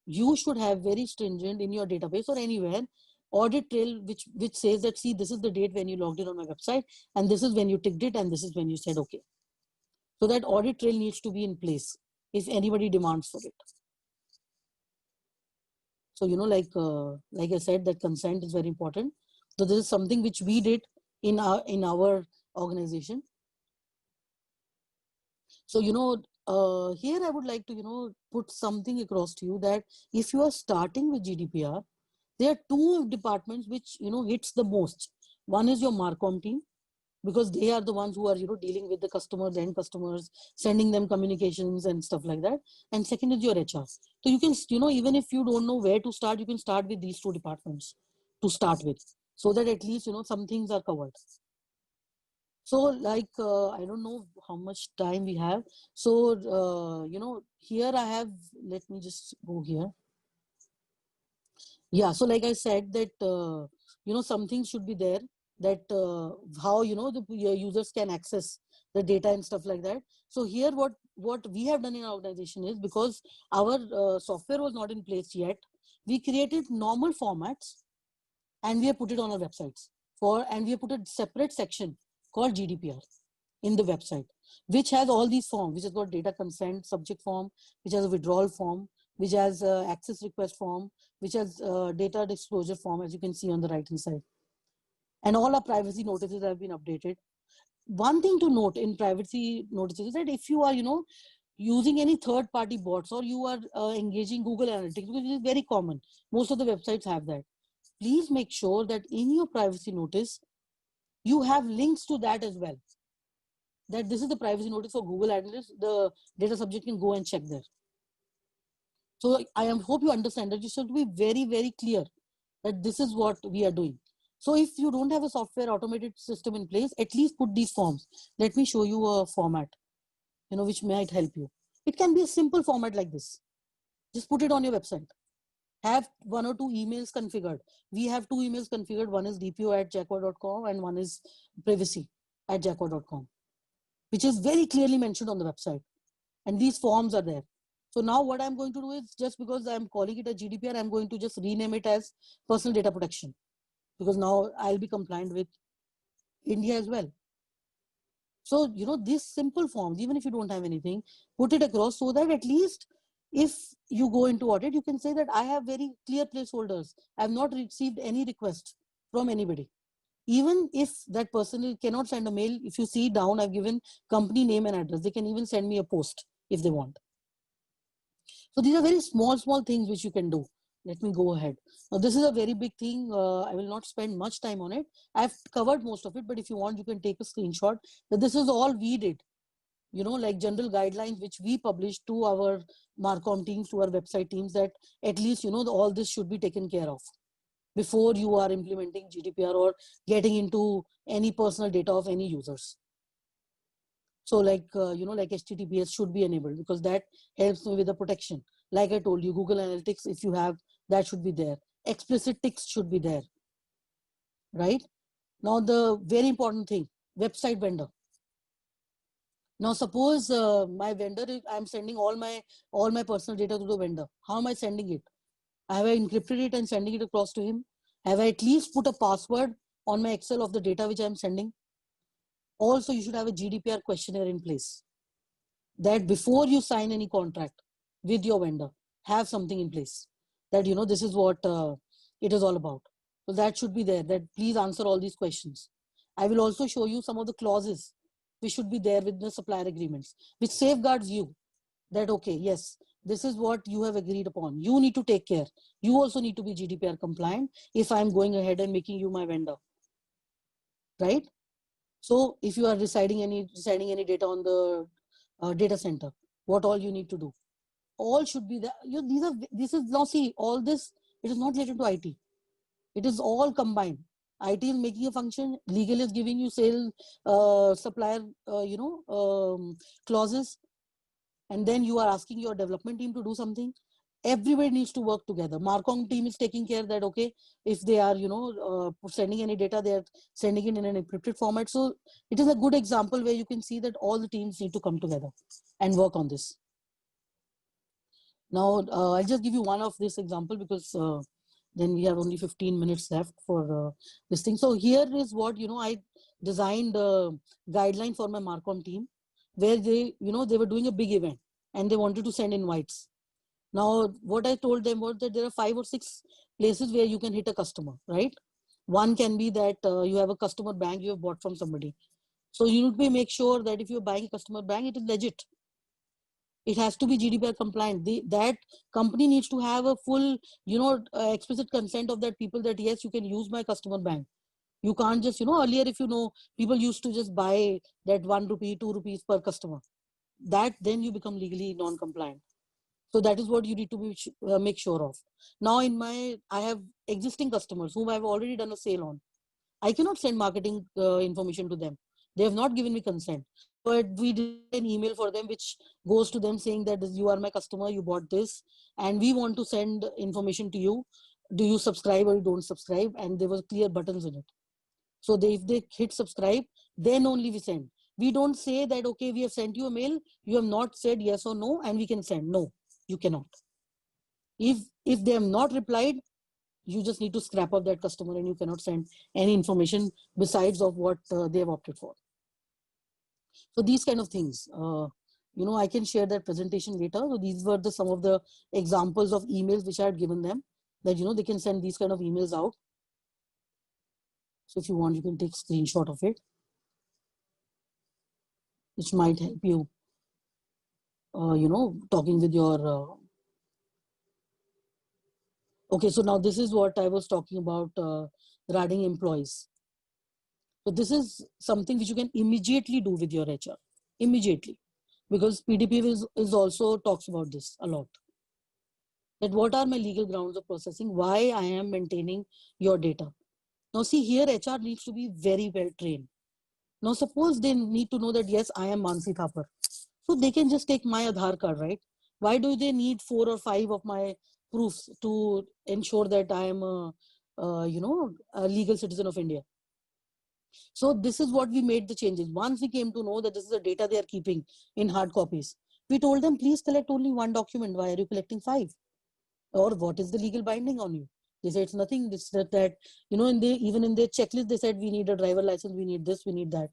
You should have very stringent in your database or anywhere audit trail which says that, see, this is the date when you logged in on my website and this is when you ticked it and this is when you said okay. So that audit trail needs to be in place if anybody demands for it. So like I said, that consent is very important. So this is something which we did in our organization. So here I would like to put something across to you that if you are starting with GDPR, there are two departments which hits the most. One is your Marcom team, because they are the ones who are dealing with the customers, end customers, sending them communications and stuff like that. And second is your HR. So you can even if you don't know where to start, you can start with these two departments to start with, so that at least some things are covered. So I don't know how much time we have. So here I have, let me just go here. Yeah, so like I said that some things should be there, that how the users can access the data and stuff like that. So here what we have done in our organization is, because our software was not in place yet, we created normal formats and we have put it on our websites and we have put a separate section called GDPR in the website, which has all these forms, which has got data consent subject form, which has a withdrawal form, which has access request form, which has data disclosure form, as you can see on the right hand side. And all our privacy notices have been updated. One thing to note in privacy notices is that if you are, using any third party bots, or you are engaging Google Analytics, which is very common, most of the websites have that. Please make sure that in your privacy notice, you have links to that as well. That this is the privacy notice for Google Analytics, the data subject can go and check there. So I hope you understand that you should be very, very clear that this is what we are doing. So if you don't have a software automated system in place, at least put these forms. Let me show you a format, which might help you. It can be a simple format like this. Just put it on your website. Have 1 or 2 emails configured. We have 2 emails configured. One is dpo@jacquard.com and one is privacy@jacquard.com, which is very clearly mentioned on the website. And these forms are there. So now what I'm going to do is, just because I'm calling it a GDPR, I'm going to just rename it as personal data protection, because now I'll be compliant with India as well. So, these simple forms, even if you don't have anything, put it across, so that at least if you go into audit, you can say that I have very clear placeholders. I have not received any request from anybody. Even if that person cannot send a mail, if you see down, I've given company name and address. They can even send me a post if they want. So these are very small things which you can do. Let me go ahead. Now this is a very big thing. I will not spend much time on it. I've covered most of it, but if you want, you can take a screenshot that this is all we did. Like general guidelines which we published to our Marcom teams, to our website teams, that at least, all this should be taken care of before you are implementing GDPR or getting into any personal data of any users. So like HTTPS should be enabled, because that helps me with the protection. Like I told you, Google Analytics, if you have that should be there. Explicit text should be there, right? Now, the very important thing, website vendor. Now, suppose my vendor, I'm sending all my personal data to the vendor. How am I sending it? Have I encrypted it and sending it across to him? Have I at least put a password on my Excel of the data which I'm sending? Also, you should have a GDPR questionnaire in place, that before you sign any contract with your vendor, have something in place that, this is what it is all about. So that should be there, that please answer all these questions. I will also show you some of the clauses which should be there with the supplier agreements, which safeguards you that, okay, yes, this is what you have agreed upon. You need to take care. You also need to be GDPR compliant if I'm going ahead and making you my vendor, right? So if you are deciding any data on the data center, what all you need to do, all should be there. This is now, see, all this, it is not related to IT. It is all combined. IT is making a function, legal is giving you sale, supplier, clauses, and then you are asking your development team to do something. Everybody needs to work together. Marcom team is taking care that, okay, if they are, sending any data, they are sending it in an encrypted format. So it is a good example where you can see that all the teams need to come together and work on this. Now, I'll just give you one of this example because then we have only 15 minutes left for this thing. So here is what, I designed a guideline for my Marcom team where they were doing a big event and they wanted to send invites. Now, what I told them was that there are 5 or 6 places where you can hit a customer, right? One can be that you have a customer bank you have bought from somebody. So you need to make sure that if you're buying a customer bank, it is legit. It has to be GDPR compliant. That company needs to have a full, explicit consent of that people that, yes, you can use my customer bank. You can't just, earlier, if people used to just buy that 1 rupee, 2 rupees per customer. That then you become legally non-compliant. So that is what you need to make sure of. Now, I have existing customers whom I've already done a sale on. I cannot send marketing information to them. They have not given me consent. But we did an email for them which goes to them saying that you are my customer, you bought this, and we want to send information to you. Do you subscribe or you don't subscribe? And there were clear buttons in it. So if they hit subscribe, then only we send. We don't say that, okay, we have sent you a mail, you have not said yes or no, and we can send. No, you cannot. If they have not replied, you just need to scrap up that customer and you cannot send any information besides of what they have opted for. So these kind of things, I can share that presentation later. So these were some of the examples of emails which I had given them that, they can send these kind of emails out. So if you want, you can take a screenshot of it, which might help you, talking with your, okay, so now this is what I was talking about regarding employees. So this is something which you can immediately do with your HR, immediately, because PDP is also talks about this a lot. That what are my legal grounds of processing, why I am maintaining your data. Now see, here HR needs to be very well trained. Now suppose they need to know that, yes, I am Mansi Thapar. So they can just take my Aadhaar card, right? Why do they need 4 or 5 of my proofs to ensure that I am a legal citizen of India? So this is what we made the changes. Once we came to know that this is the data they are keeping in hard copies, we told them, please collect only 1 document. Why are you collecting 5? Or what is the legal binding on you? They said it's nothing. This that even in their checklist, they said we need a driver license, we need this, we need that.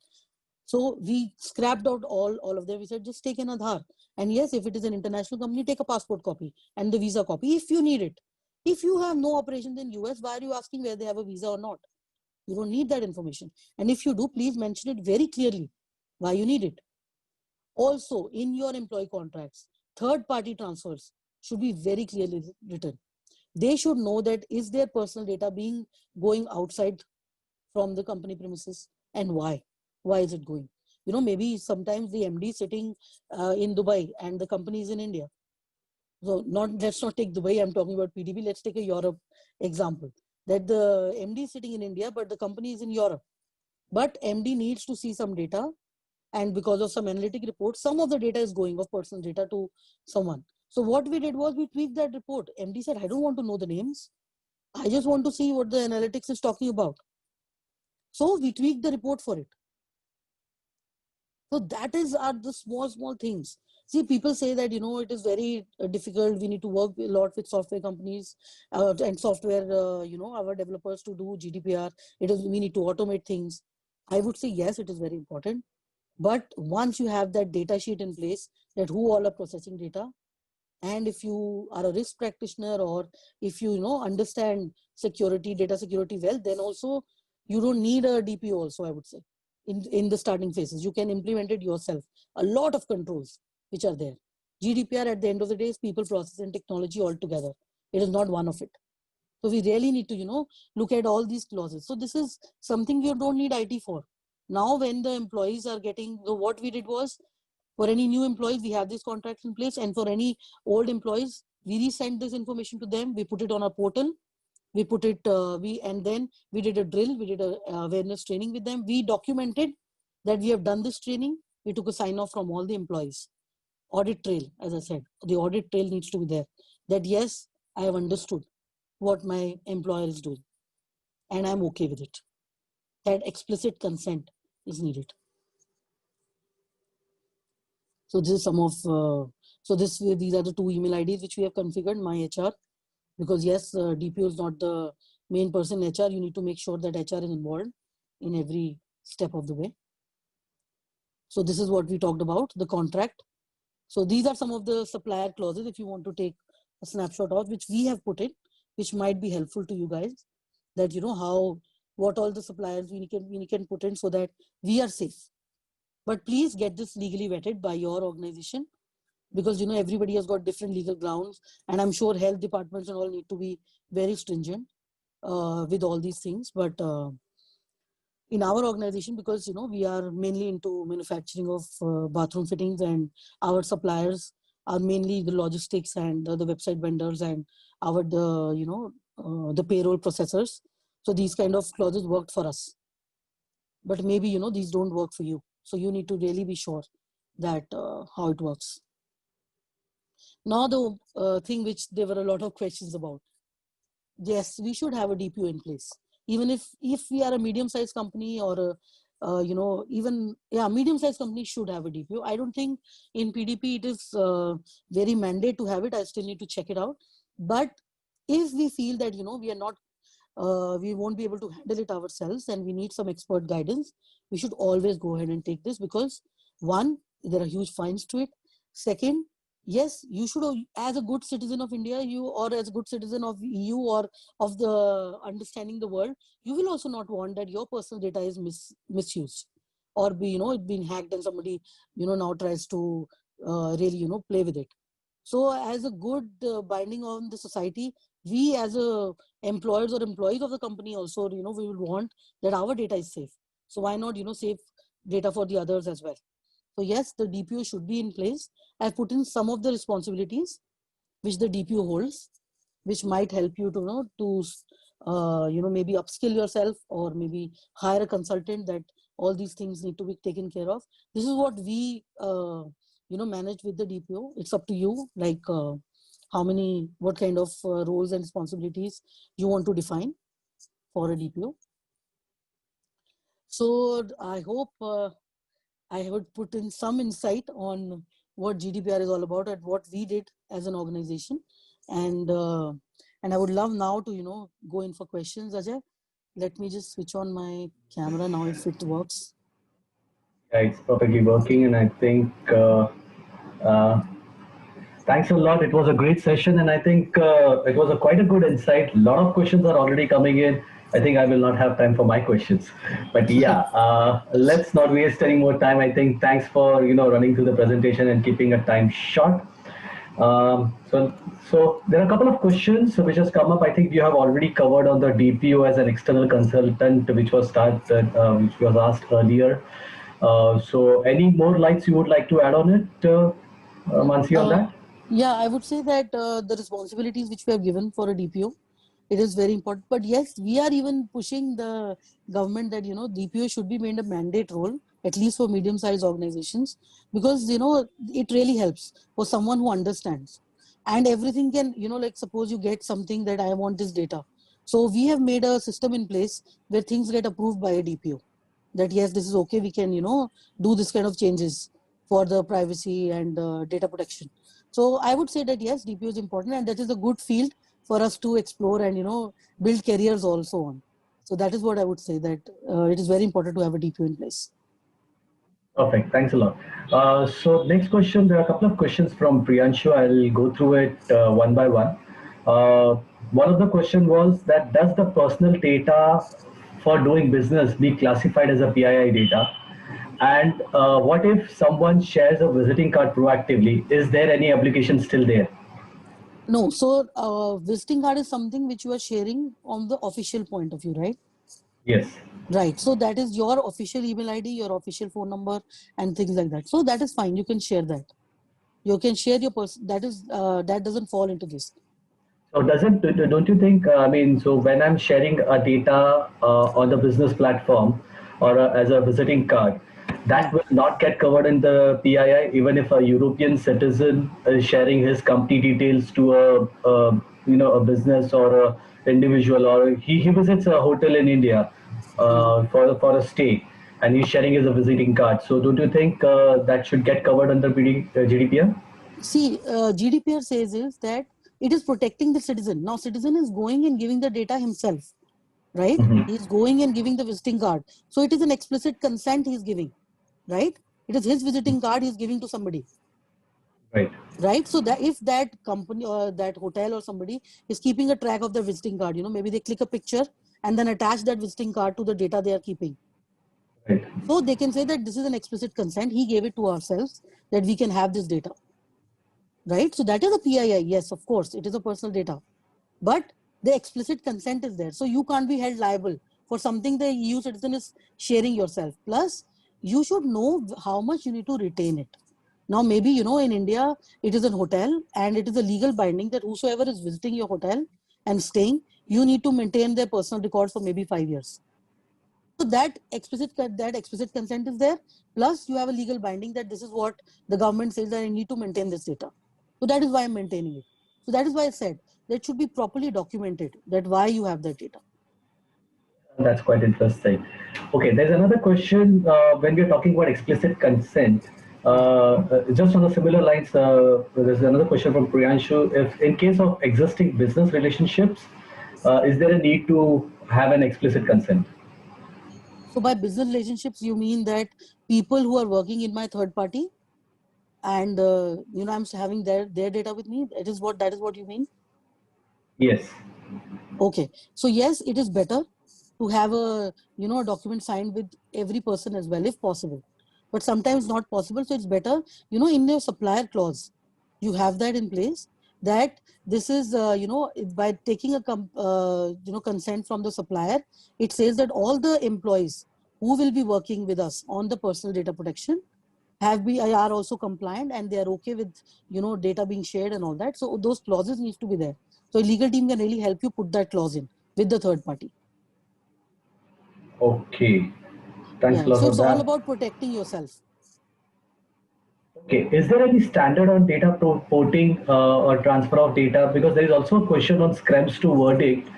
So we scrapped out all of them. We said, just take an Aadhaar. And yes, if it is an international company, take a passport copy and the visa copy if you need it. If you have no operations in US, why are you asking where they have a visa or not? You don't need that information. And if you do, please mention it very clearly why you need it. Also, in your employee contracts, third-party transfers should be very clearly written. They should know that is their personal data going outside from the company premises, and why? Why is it going? Maybe sometimes the MD is sitting in Dubai and the company is in India. So let's not take Dubai, I'm talking about PDB. Let's take a Europe example. That the MD is sitting in India, but the company is in Europe. But MD needs to see some data, and because of some analytic report, some of the data is going of personal data to someone. So what we did was we tweaked that report. MD said, I don't want to know the names. I just want to see what the analytics is talking about. So we tweaked the report for it. So that are the small things. See, people say that, it is very difficult. We need to work a lot with software companies and software, our developers to do GDPR. We need to automate things. I would say, yes, it is very important. But once you have that data sheet in place, that who all are processing data, and if you are a risk practitioner, or if you, understand security, data security well, then also you don't need a DPO also, I would say. In the starting phases, you can implement it yourself. A lot of controls which are there. GDPR at the end of the day is people, process and technology all together. It is not one of it. So we really need to, look at all these clauses. So this is something you don't need IT for. Now when the employees are getting, what we did was, for any new employees, we have these contracts in place. And for any old employees, we resend this information to them. We put it on our portal. We put it, and then we did a drill. We did a awareness training with them. We documented that we have done this training. We took a sign off from all the employees. Audit trail, as I said, the audit trail needs to be there. That yes, I have understood what my employer is doing and I'm okay with it. That explicit consent is needed. So this is some of, these are the 2 email IDs which we have configured, my HR, because yes, DPO is not the main person in HR. You need to make sure that HR is involved in every step of the way. So this is what we talked about, the contract. So these are some of the supplier clauses, if you want to take a snapshot of, which we have put in, which might be helpful to you guys, that what all the suppliers we can put in so that we are safe. But please get this legally vetted by your organization, because everybody has got different legal grounds, and I'm sure health departments and all need to be very stringent with all these things. But in our organization, because we are mainly into manufacturing of bathroom fittings, and our suppliers are mainly the logistics and the website vendors and the payroll processors. So these kind of clauses worked for us, but maybe these don't work for you. So you need to really be sure that how it works. Now the thing which there were a lot of questions about. Yes, we should have a DPO in place. Even if we are a medium-sized company, or medium-sized company should have a DPO. I don't think in PDP it is very mandate to have it. I still need to check it out. But if we feel that we are not, we won't be able to handle it ourselves, and we need some expert guidance, we should always go ahead and take this, because one, there are huge fines to it. Second, yes, you should, as a good citizen of India, or as a good citizen of EU, or of the understanding the world, you will also not want that your personal data is misused, or be it being hacked, and somebody now tries to really play with it. So as a good binding on the society, we as employers or employees of the company also, we will want that our data is safe. So why not save data for the others as well? So yes, the DPO should be in place. I've put in some of the responsibilities which the DPO holds, which might help you to maybe upskill yourself, or maybe hire a consultant, that all these things need to be taken care of. This is what we manage with the DPO. It's up to you, like what kind of roles and responsibilities you want to define for a DPO. So I hope I would put in some insight on what GDPR is all about and what we did as an organization. And I would love now to, go in for questions, Ajay. Let me just switch on my camera now if it works. Yeah, it's perfectly working. And I think, thanks a lot. It was a great session. And I think it was quite a good insight. A lot of questions are already coming in. I think I will not have time for my questions, but yeah, let's not waste any more time. I think thanks for running through the presentation and keeping a time short. So there are a couple of questions which has come up. I think you have already covered on the DPO as an external consultant, which was asked earlier. So any more lights you would like to add on it, Mansi, on that? Yeah, I would say that the responsibilities which we have given for a DPO, it is very important. But yes, we are even pushing the government that, DPO should be made a mandate role, at least for medium-sized organizations, because, it really helps for someone who understands. and everything can, like suppose you get something that I want this data. So we have made a system in place where things get approved by a DPO, that yes, this is okay, we can, do this kind of changes for the privacy and data protection. So I would say that yes, DPO is important, and that is a good field for us to explore and, build careers also on. So that is what I would say, that it is very important to have a DPO in place. Perfect. Thanks a lot. So next question, there are a couple of questions from Priyanshu. I'll go through it one by one. One of the question was that does the personal data for doing business be classified as a PII data? And what if someone shares a visiting card proactively? Is there any application still there? No, so visiting card is something which you are sharing on the official point of view, right? Yes. Right. So that is your official email ID, your official phone number, and things like that. So that is fine. You can share that. You can share your person. That is that doesn't fall into this. So don't you think, I mean, so when I'm sharing a data on the business platform or as a visiting card, that will not get covered in the PII, even if a European citizen is sharing his company details to a business or a individual, or he visits a hotel in India for a stay, and he's sharing his a visiting card. So don't you think that should get covered under GDPR? See, GDPR says is that it is protecting the citizen. Now, citizen is going and giving the data himself, right? Mhm. He's going and giving the visiting card. So it is an explicit consent he's giving, right? It is his visiting card he's giving to somebody. Right. Right. So that if that company or that hotel or somebody is keeping a track of their visiting card, maybe they click a picture and then attach that visiting card to the data they are keeping. Right. So they can say that this is an explicit consent. He gave it to ourselves that we can have this data. Right. So that is a PII. Yes, of course, it is a personal data, but the explicit consent is there. So you can't be held liable for something the EU citizen is sharing yourself. Plus, you should know how much you need to retain it. Now, maybe, in India, it is a hotel and it is a legal binding that whosoever is visiting your hotel and staying, you need to maintain their personal records for maybe 5 years. So that explicit consent is there. Plus, you have a legal binding that this is what the government says that I need to maintain this data. So that is why I'm maintaining it. So that is why I said that should be properly documented that why you have that data. That's quite interesting. Okay, there's another question when we're talking about explicit consent. Just on the similar lines, there's another question from Priyanshu. If in case of existing business relationships, is there a need to have an explicit consent? So by business relationships, you mean that people who are working in my third party and I'm having their data with me. That is what you mean? Yes. Okay. So yes, it is better to have a document signed with every person as well, if possible. But sometimes not possible. So it's better, in your supplier clause, you have that in place, that this is by taking a consent from the supplier, it says that all the employees who will be working with us on the personal data protection are also compliant, and they are okay with data being shared and all that. So those clauses need to be there. So a legal team can really help you put that clause in with the third party. Okay. Thanks a lot So for it's all that. about protecting yourself. Okay, is there any standard on data porting or transfer of data? Because there is also a question on Screms to verdict,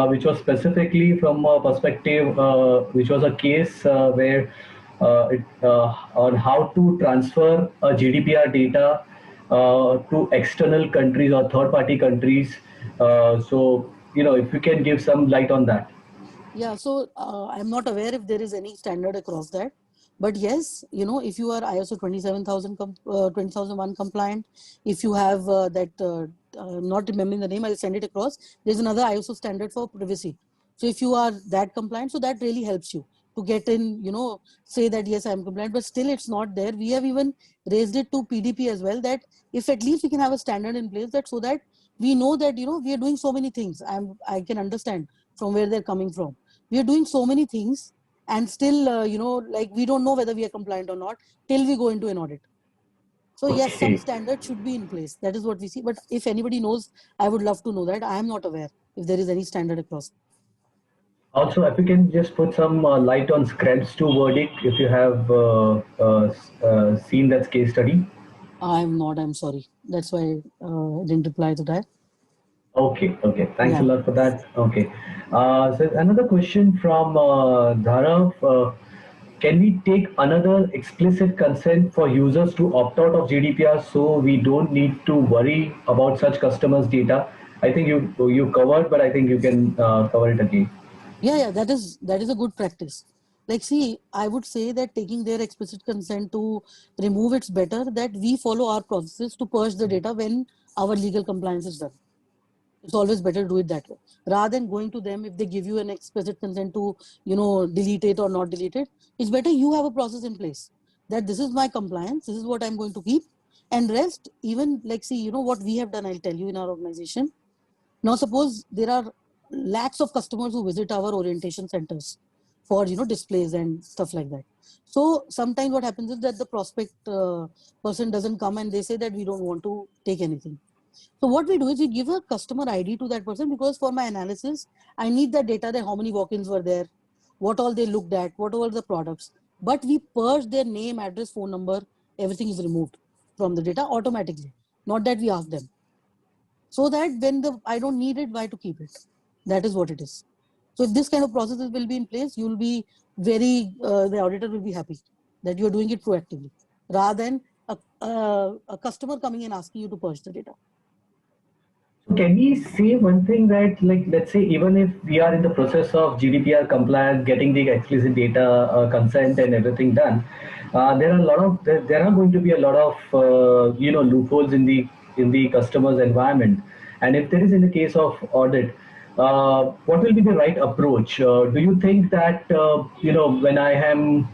which was specifically from a perspective, which was a case where on how to transfer GDPR data to external countries or third-party countries. So, if you can give some light on that. Yeah, so I'm not aware if there is any standard across that. But yes, if you are ISO 27001 compliant, if you have not remembering the name, I'll send it across. There's another ISO standard for privacy. So if you are that compliant, so that really helps you to get in, say that, yes, I'm compliant, but still it's not there. We have even raised it to PDP as well, that if at least we can have a standard in place, that so that we know that, we are doing so many things. I can understand from where they're coming from. We are doing so many things, and still we don't know whether we are compliant or not till we go into an audit. So yes, some standard should be in place. That is what we see. But if anybody knows, I would love to know that. I am not aware if there is any standard across. Also, if you can just put some light on Screms to verdict, if you have seen that case study. I'm not, I'm sorry. That's why I didn't reply to that. Okay, okay. Thanks a Yeah. lot for that. Okay. So another question from Dharav. Can we take another explicit consent for users to opt out of GDPR so we don't need to worry about such customers' data? I think you covered, but I think you can cover it again. Yeah, that is a good practice. Like, see, I would say that taking their explicit consent to remove, it's better that we follow our processes to purge the data when our legal compliance is done. It's always better to do it that way rather than going to them if they give you an explicit consent to, delete it or not delete it. It's better you have a process in place that this is my compliance, this is what I'm going to keep, and rest. Even like, see, what we have done, I'll tell you, in our organization. Now, suppose there are lakhs of customers who visit our orientation centers for, displays and stuff like that. So sometimes what happens is that the prospect person doesn't come and they say that we don't want to take anything. So what we do is we give a customer ID to that person, because for my analysis, I need the data that how many walk-ins were there, what all they looked at, what all the products. But we purge their name, address, phone number, everything is removed from the data automatically. Not that we ask them. So that when I don't need it, why to keep it? That is what it is. So if this kind of processes will be in place, you'll be the auditor will be happy that you're doing it proactively rather than a customer coming and asking you to purge the data. So can we say one thing that, like, let's say, even if we are in the process of GDPR compliance, getting the explicit data consent and everything done, there are going to be a lot of loopholes in the customer's environment, and if there is in the case of audit, what will be the right approach? Do you think that when I am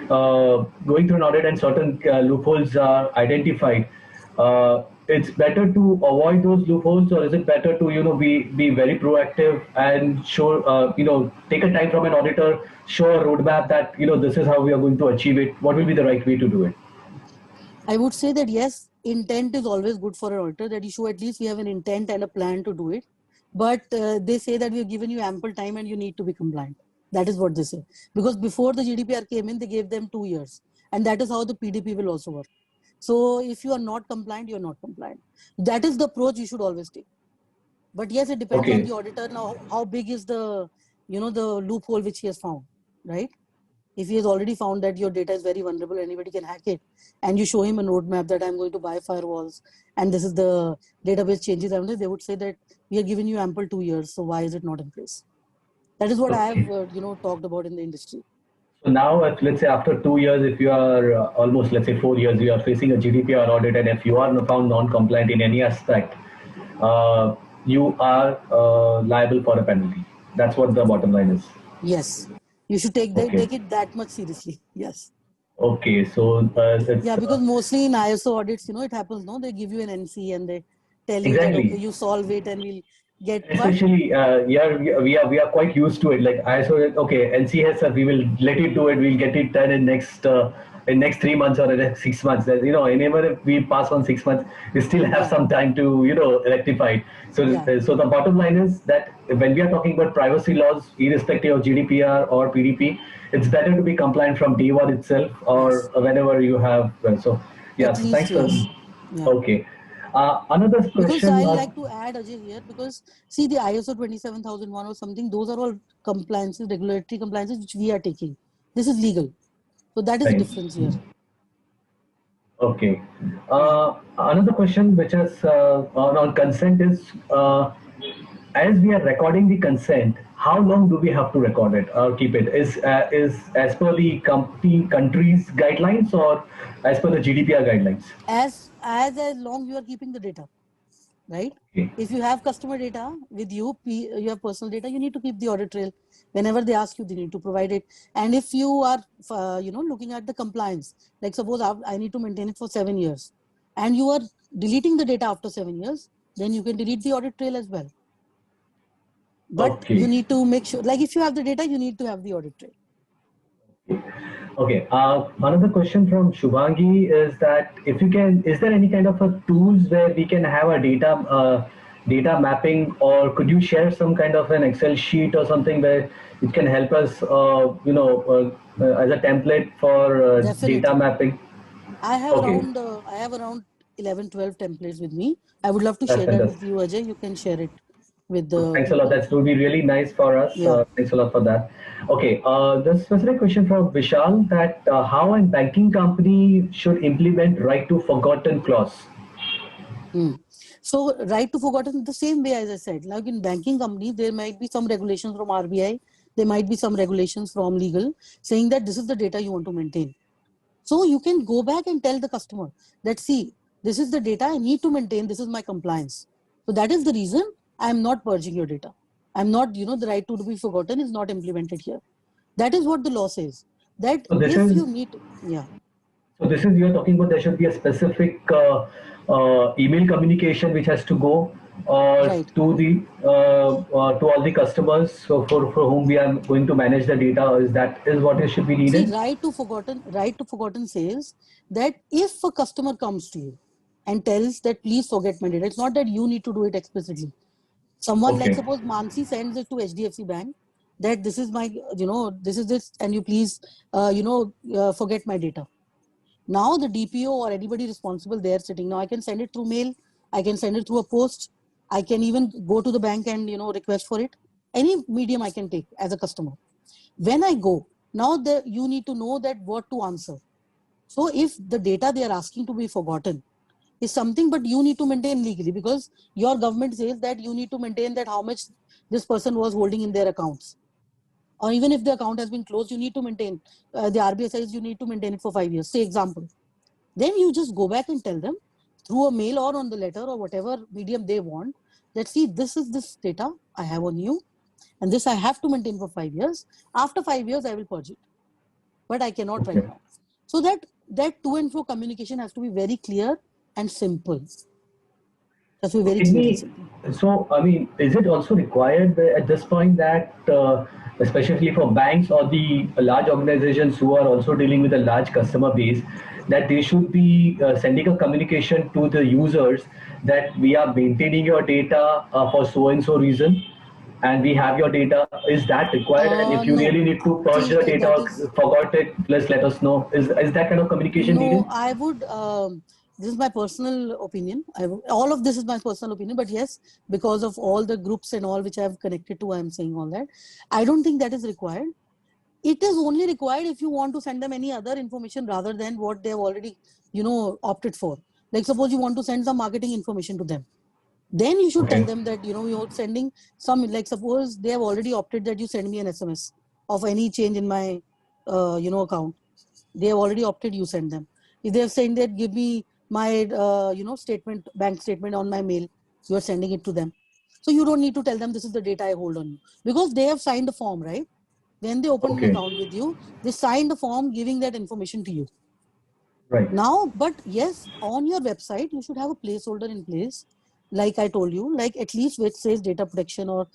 going through an audit and certain loopholes are identified, it's better to avoid those loopholes, or is it better to be very proactive and show take a time from an auditor, show a roadmap that this is how we are going to achieve it? What will be the right way to do it? I would say that yes, intent is always good for an auditor, that you show at least we have an intent and a plan to do it. But they say that we've given you ample time and you need to be compliant. That is what they say. Because before the GDPR came in, they gave them 2 years. And that is how the PDP will also work. So if you are not compliant, you're not compliant. That is the approach you should always take. But yes, it depends on Okay. the auditor. Now, how big is the loophole which he has found, right? If he has already found that your data is very vulnerable, anybody can hack it, and you show him a roadmap that I'm going to buy firewalls and this is the database changes, they would say that we are giving you ample 2 years, so why is it not in place? That is what I have talked about in the industry. So now, let's say after 2 years, if you are almost, let's say 4 years, you are facing a GDPR audit, and if you are found non-compliant in any aspect, you are liable for a penalty. That's what the bottom line is. Yes, you should take it that much seriously. Yes. Okay, so it's Yeah, because mostly in ISO audits, it happens. No, they give you an NC and they tell you that okay, exactly. you solve it and we'll get. Especially, yeah, we are quite used to it. Like ISO, okay, NCS, we will let it do it. We'll get it done in next 3 months or in next 6 months. And even if we pass on 6 months, we still have some time to rectify it. So so the bottom line is that when we are talking about privacy laws, irrespective of GDPR or PDP, it's better to be compliant from day one itself, or whenever you have. So yeah, At so least, thanks for. yes. Yeah. Okay. Another question. Because I like to add, Ajay, here, because see, the ISO 27001 or something, those are all compliances, regulatory compliances which we are taking. This is legal. So that is the difference here. Okay. Another question which is on consent is, as we are recording the consent, how long do we have to record it or keep it? Is as per the country's guidelines, or as per the GDPR guidelines? As long you are keeping the data, right? Okay. If you have customer data with you, you have personal data, you need to keep the audit trail. Whenever they ask you, they need to provide it. And if you are, looking at the compliance, like suppose I need to maintain it for 7 years, and you are deleting the data after 7 years, then you can delete the audit trail as well. But you need to make sure, like if you have the data, you need to have the audit trail. Okay. Another question from Shubhangi is that if you can, is there any kind of a tools where we can have a data mapping, or could you share some kind of an Excel sheet or something where it can help us, as a template for data mapping? I have around 11, 12 templates with me. I would love to That's share that fantastic. with you, Ajay. You can share it with Thanks a lot. the That would be really nice for us. yeah. Thanks a lot for that. Okay, the specific question from Vishal that how a banking company should implement right to forgotten clause. So right to forgotten the same way as I said, like in banking companies, there might be some regulations from RBI, there might be some regulations from legal saying that this is the data you want to maintain. So you can go back and tell the customer that, see, this is the data I need to maintain, this is my compliance. So that is the reason I am not purging your data. I'm not, the right to be forgotten is not implemented here. That is what the law says. That So this if is you need, yeah. so this is you're talking about there should be a specific email communication which has to go Right. to the to all the customers so for whom we are going to manage the data. Is that is what it should be See, needed? right to forgotten says that if a customer comes to you and tells that please forget my data, it's not that you need to do it explicitly. Someone like Okay. suppose Mansi sends it to HDFC Bank that this is my, this is this, and you please, forget my data. Now the DPO or anybody responsible there sitting, now I can send it through mail, I can send it through a post, I can even go to the bank and request for it. Any medium I can take as a customer. When I go, now you need to know that what to answer. So if the data they are asking to be forgotten is something, but you need to maintain legally because your government says that you need to maintain that how much this person was holding in their accounts. Or even if the account has been closed, you need to maintain, the RBI says you need to maintain it for 5 years, say example. Then you just go back and tell them through a mail or on the letter or whatever medium they want that, see, this is this data I have on you and this I have to maintain for 5 years. After 5 years, I will purge it, but I cannot right Okay. now. So that to and fro communication has to be very clear and simple. Has to be very clear and simple. So, I mean, is it also required at this point that, especially for banks or the large organizations who are also dealing with a large customer base, that they should be sending a communication to the users that we are maintaining your data for so and so reason, and we have your data. Is that required? And if you No. really need to purge See, the data that or is forgot it, please let us know. Is that kind of communication needed? no. I would. This is my personal opinion. All of this is my personal opinion, but yes, because of all the groups and all which I have connected to, I am saying all that. I don't think that is required. It is only required if you want to send them any other information rather than what they have already, opted for. Like suppose you want to send some marketing information to them. Then you should tell Okay. them that, you're sending some, like suppose they have already opted that you send me an SMS of any change in my, account. They have already opted, you send them. If they have said that give me my, bank statement on my mail, you are sending it to them. So you don't need to tell them this is the data I hold on you because they have signed the form, right? When they open an Okay. account with you, they signed the form giving that information to you. Right. Now, but yes, on your website, you should have a placeholder in place. Like I told you, like at least which says data protection or,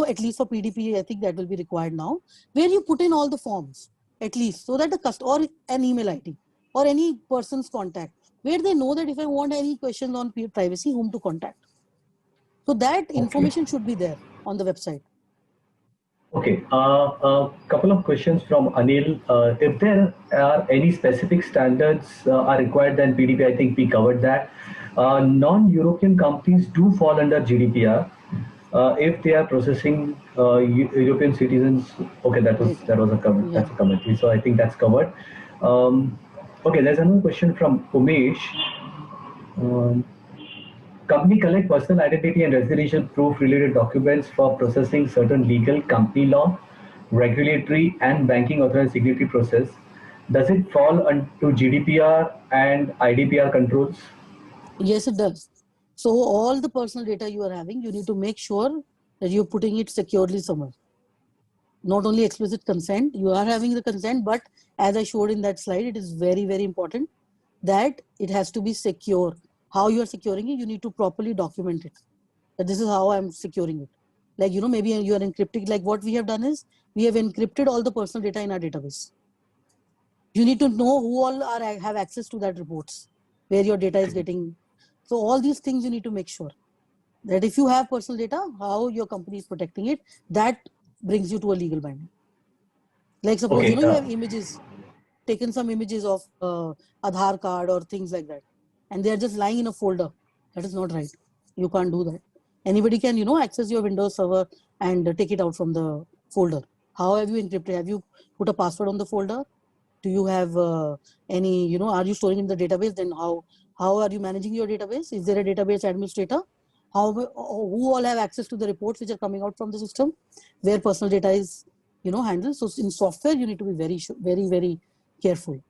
at least for PDP, I think that will be required now, where you put in all the forms, at least so that the customer or an email ID or any person's contact, where they know that if I want any questions on privacy, whom to contact. So that Okay. information should be there on the website. Okay, a couple of questions from Anil. If there are any specific standards are required than PDP, I think we covered that. Non-European companies do fall under GDPR if they are processing European citizens. Okay, Data. that was a comment. Yeah. That's a commentary. So I think that's covered. Okay, there's another question from Umesh. Um, Company collect personal identity and residential proof related documents for processing certain legal, company law, regulatory, and banking authorized signatory process. Does it fall into GDPR and IDPR controls? Yes, it does. So all the personal data you are having, you need to make sure that you're putting it securely somewhere. Not only explicit consent, you are having the consent, but as I showed in that slide, it is very, very important that it has to be secure. How you are securing it, you need to properly document it. That this is how I'm securing it. Like, maybe you are encrypting. Like what we have done is we have encrypted all the personal data in our database. You need to know who all have access to that reports, where your data is getting. So all these things you need to make sure that if you have personal data, how your company is protecting it, that brings you to a legal binding. Like suppose, Okay. you have images, taken some images of Aadhaar card or things like that. and they are just lying in a folder. That is not right. You can't do that. Anybody can, you know, access your Windows server and take it out from the folder. How have you encrypted? Have you put a password on the folder? Do you have any, you know, are you storing in the database? Then how are you managing your database? Is there a database administrator? Who all have access to the reports which are coming out from the system where personal data is, you know, handled? So in software, you need to be very careful.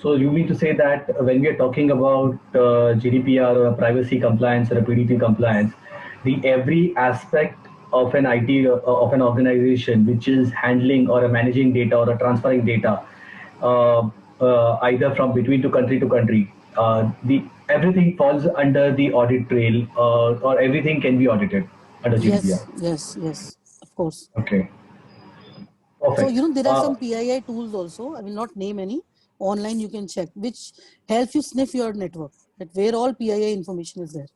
So you mean to say that when we are talking about GDPR or a privacy compliance or a PDP compliance, the every aspect of an IT of an organization which is handling or managing data or transferring data, either from between to country, the everything falls under the audit trail, or everything can be audited under GDPR. Yes, of course. Okay, So, perfect. you know, there are some PII tools also. I will not name any. Online you can check, which helps you sniff your network, that where all PII information is there.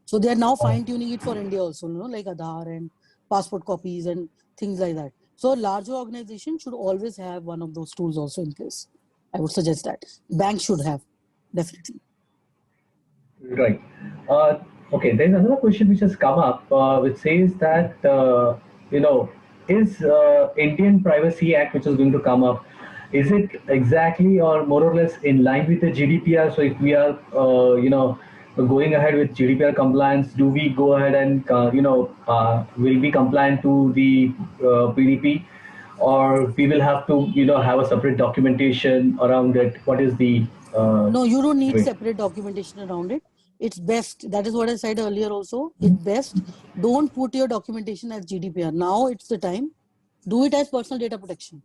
So they are now fine tuning it for India also, you know, like Aadhaar and passport copies and things like that. So a larger organization should always have one of those tools also in place. I would suggest that banks should have, definitely. Right. Okay. There's another question which has come up, which says that you know, is Indian Privacy Act, which is going to come up, is it exactly or more or less in line with the GDPR? So if we are, you know, going ahead with GDPR compliance, do we go ahead and you know, will be compliant to the PDP, or we will have to, you know, have a separate documentation around it? What is the No, you don't need way? separate documentation around it. It's best. That is what I said earlier also. It's best. Don't put your documentation as GDPR. Now it's the time. Do it as personal data protection.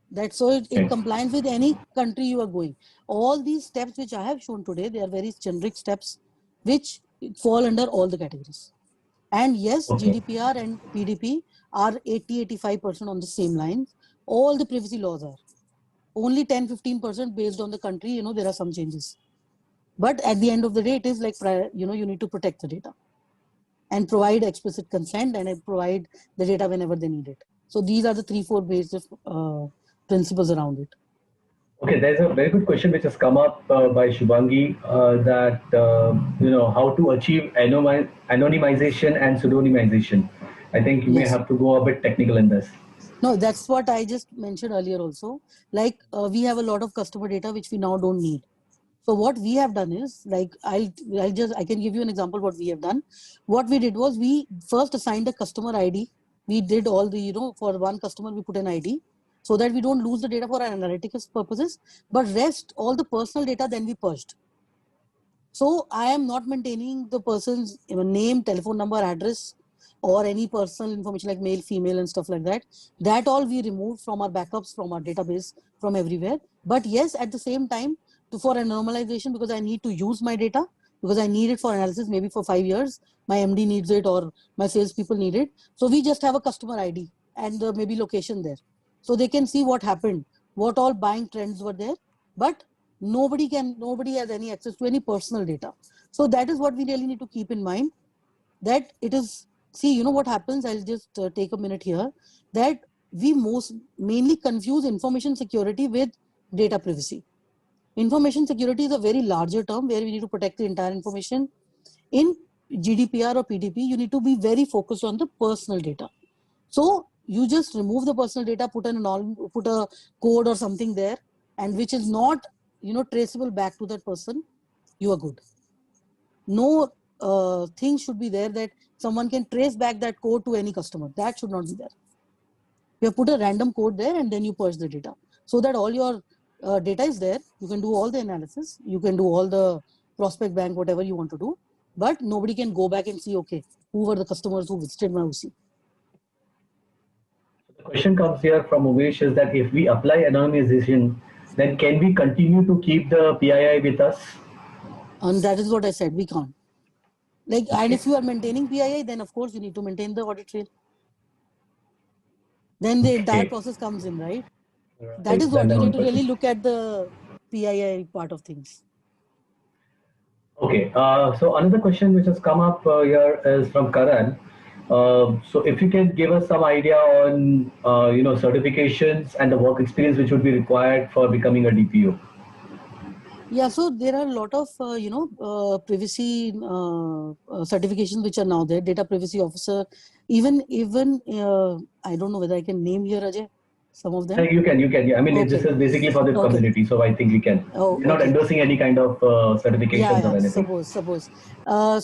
That's so it complies with any country you are going. All these steps which I have shown today, they are very generic steps which fall under all the categories. And yes, GDPR and PDP are 80-85% on the same lines. All the privacy laws are. Only 10-15% based on the country, you know, there are some changes. But at the end of the day, it is like, you know, you need to protect the data and provide explicit consent and provide the data whenever they need it. So these are the 3-4 basic principles around it. Okay, there's a very good question which has come up by Shubhangi, that you know, how to achieve anonymization and pseudonymization. I think you may have to go a bit technical in this. No, that's what I just mentioned earlier also. Like we have a lot of customer data which we now don't need. So what we have done is, like, I can give you an example what we have done. What we did was we first assigned a customer ID. We did all the, you know, for one customer we put an ID so that we don't lose the data for our analytics purposes, but rest all the personal data then we purged. So I am not maintaining the person's name, telephone number, address, or any personal information like male, female and stuff like that. That all we removed from our backups, from our database, from everywhere. But yes, at the same time, for a normalization, because I need to use my data, because I need it for analysis, maybe for 5 years, my MD needs it or my salespeople need it. So we just have a customer ID and maybe location there. So they can see what happened, what all buying trends were there, but nobody has any access to any personal data. So that is what we really need to keep in mind, that it is, see, you know what happens, I'll just take a minute here, that we mainly confuse information security with data privacy. Information security is a very larger term where we need to protect the entire information. In GDPR or PDP, you need to be very focused on the personal data. So you just remove the personal data, put a code or something there, and which is not, you know, traceable back to that person, you are good. No thing should be there that someone can trace back that code to any customer. That should not be there. You have put a random code there and then you purge the data so that all your data is there. You can do all the analysis. You can do all the prospect bank, whatever you want to do. But nobody can go back and see, okay, who were the customers who visited my OC. The question comes here from Umesh is that if we apply anonymization, then can we continue to keep the PII with us? And that is what I said, we can't. Like, and if you are maintaining PII, then of course you need to maintain the audit trail. Then the entire process comes in, right? That is what you need to really look at, the PII part of things. Okay, so another question which has come up here is from Karan. So if you can give us some idea on you know, certifications and the work experience which would be required for becoming a DPO. Yeah, so there are a lot of privacy certifications which are now there. Data privacy officer, even I don't know whether I can name here, Ajay, some of them. You can. I mean, this Okay, is basically for the okay. community, so I think we can. Oh, We're not okay. endorsing any kind of Yeah, certifications or yeah. anything. Suppose.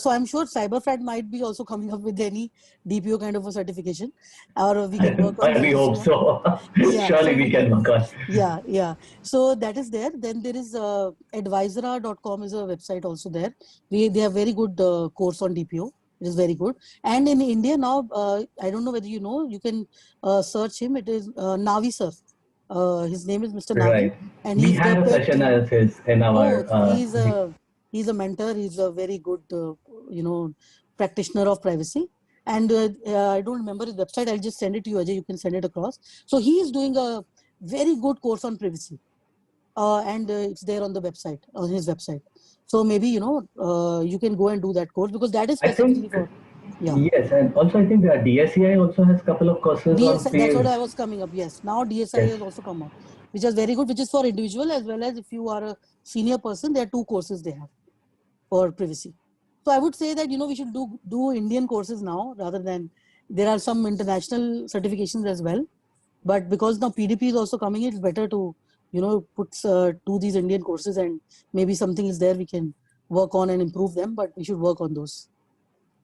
So I'm sure Cyberfrat might be also coming up with any DPO kind of a certification, or we can work on We those hope one. so. Yeah, Surely so we can work on. yeah. So that is there. Then there is advisora.com is a website also there. They have very good course on DPO. It is very good. And in India now, I don't know whether you know, you can search him. It is Navi sir. His name is Mr. Navi, Right. and We he's the had a pet. session as his in Oh, our. he's a mentor. He's a very good, practitioner of privacy. And I don't remember his website. I'll just send it to you, Ajay. You can send it across. So he is doing a very good course on privacy, and it's there on the website, on his website. So maybe you can go and do that course, because that is I specifically think for, yeah. yes, and also I think that DSCI also has a couple of courses on DSI, that's what peers. I was coming up. Yes, now DSI Yes. has also come up, which is very good, which is for individual as well as if you are a senior person. There are two courses they have for privacy. So I would say that we should do Indian courses now, rather than, there are some international certifications as well. But because now PDP is also coming, it's better to put do these Indian courses, and maybe something is there we can work on and improve them. But we should work on those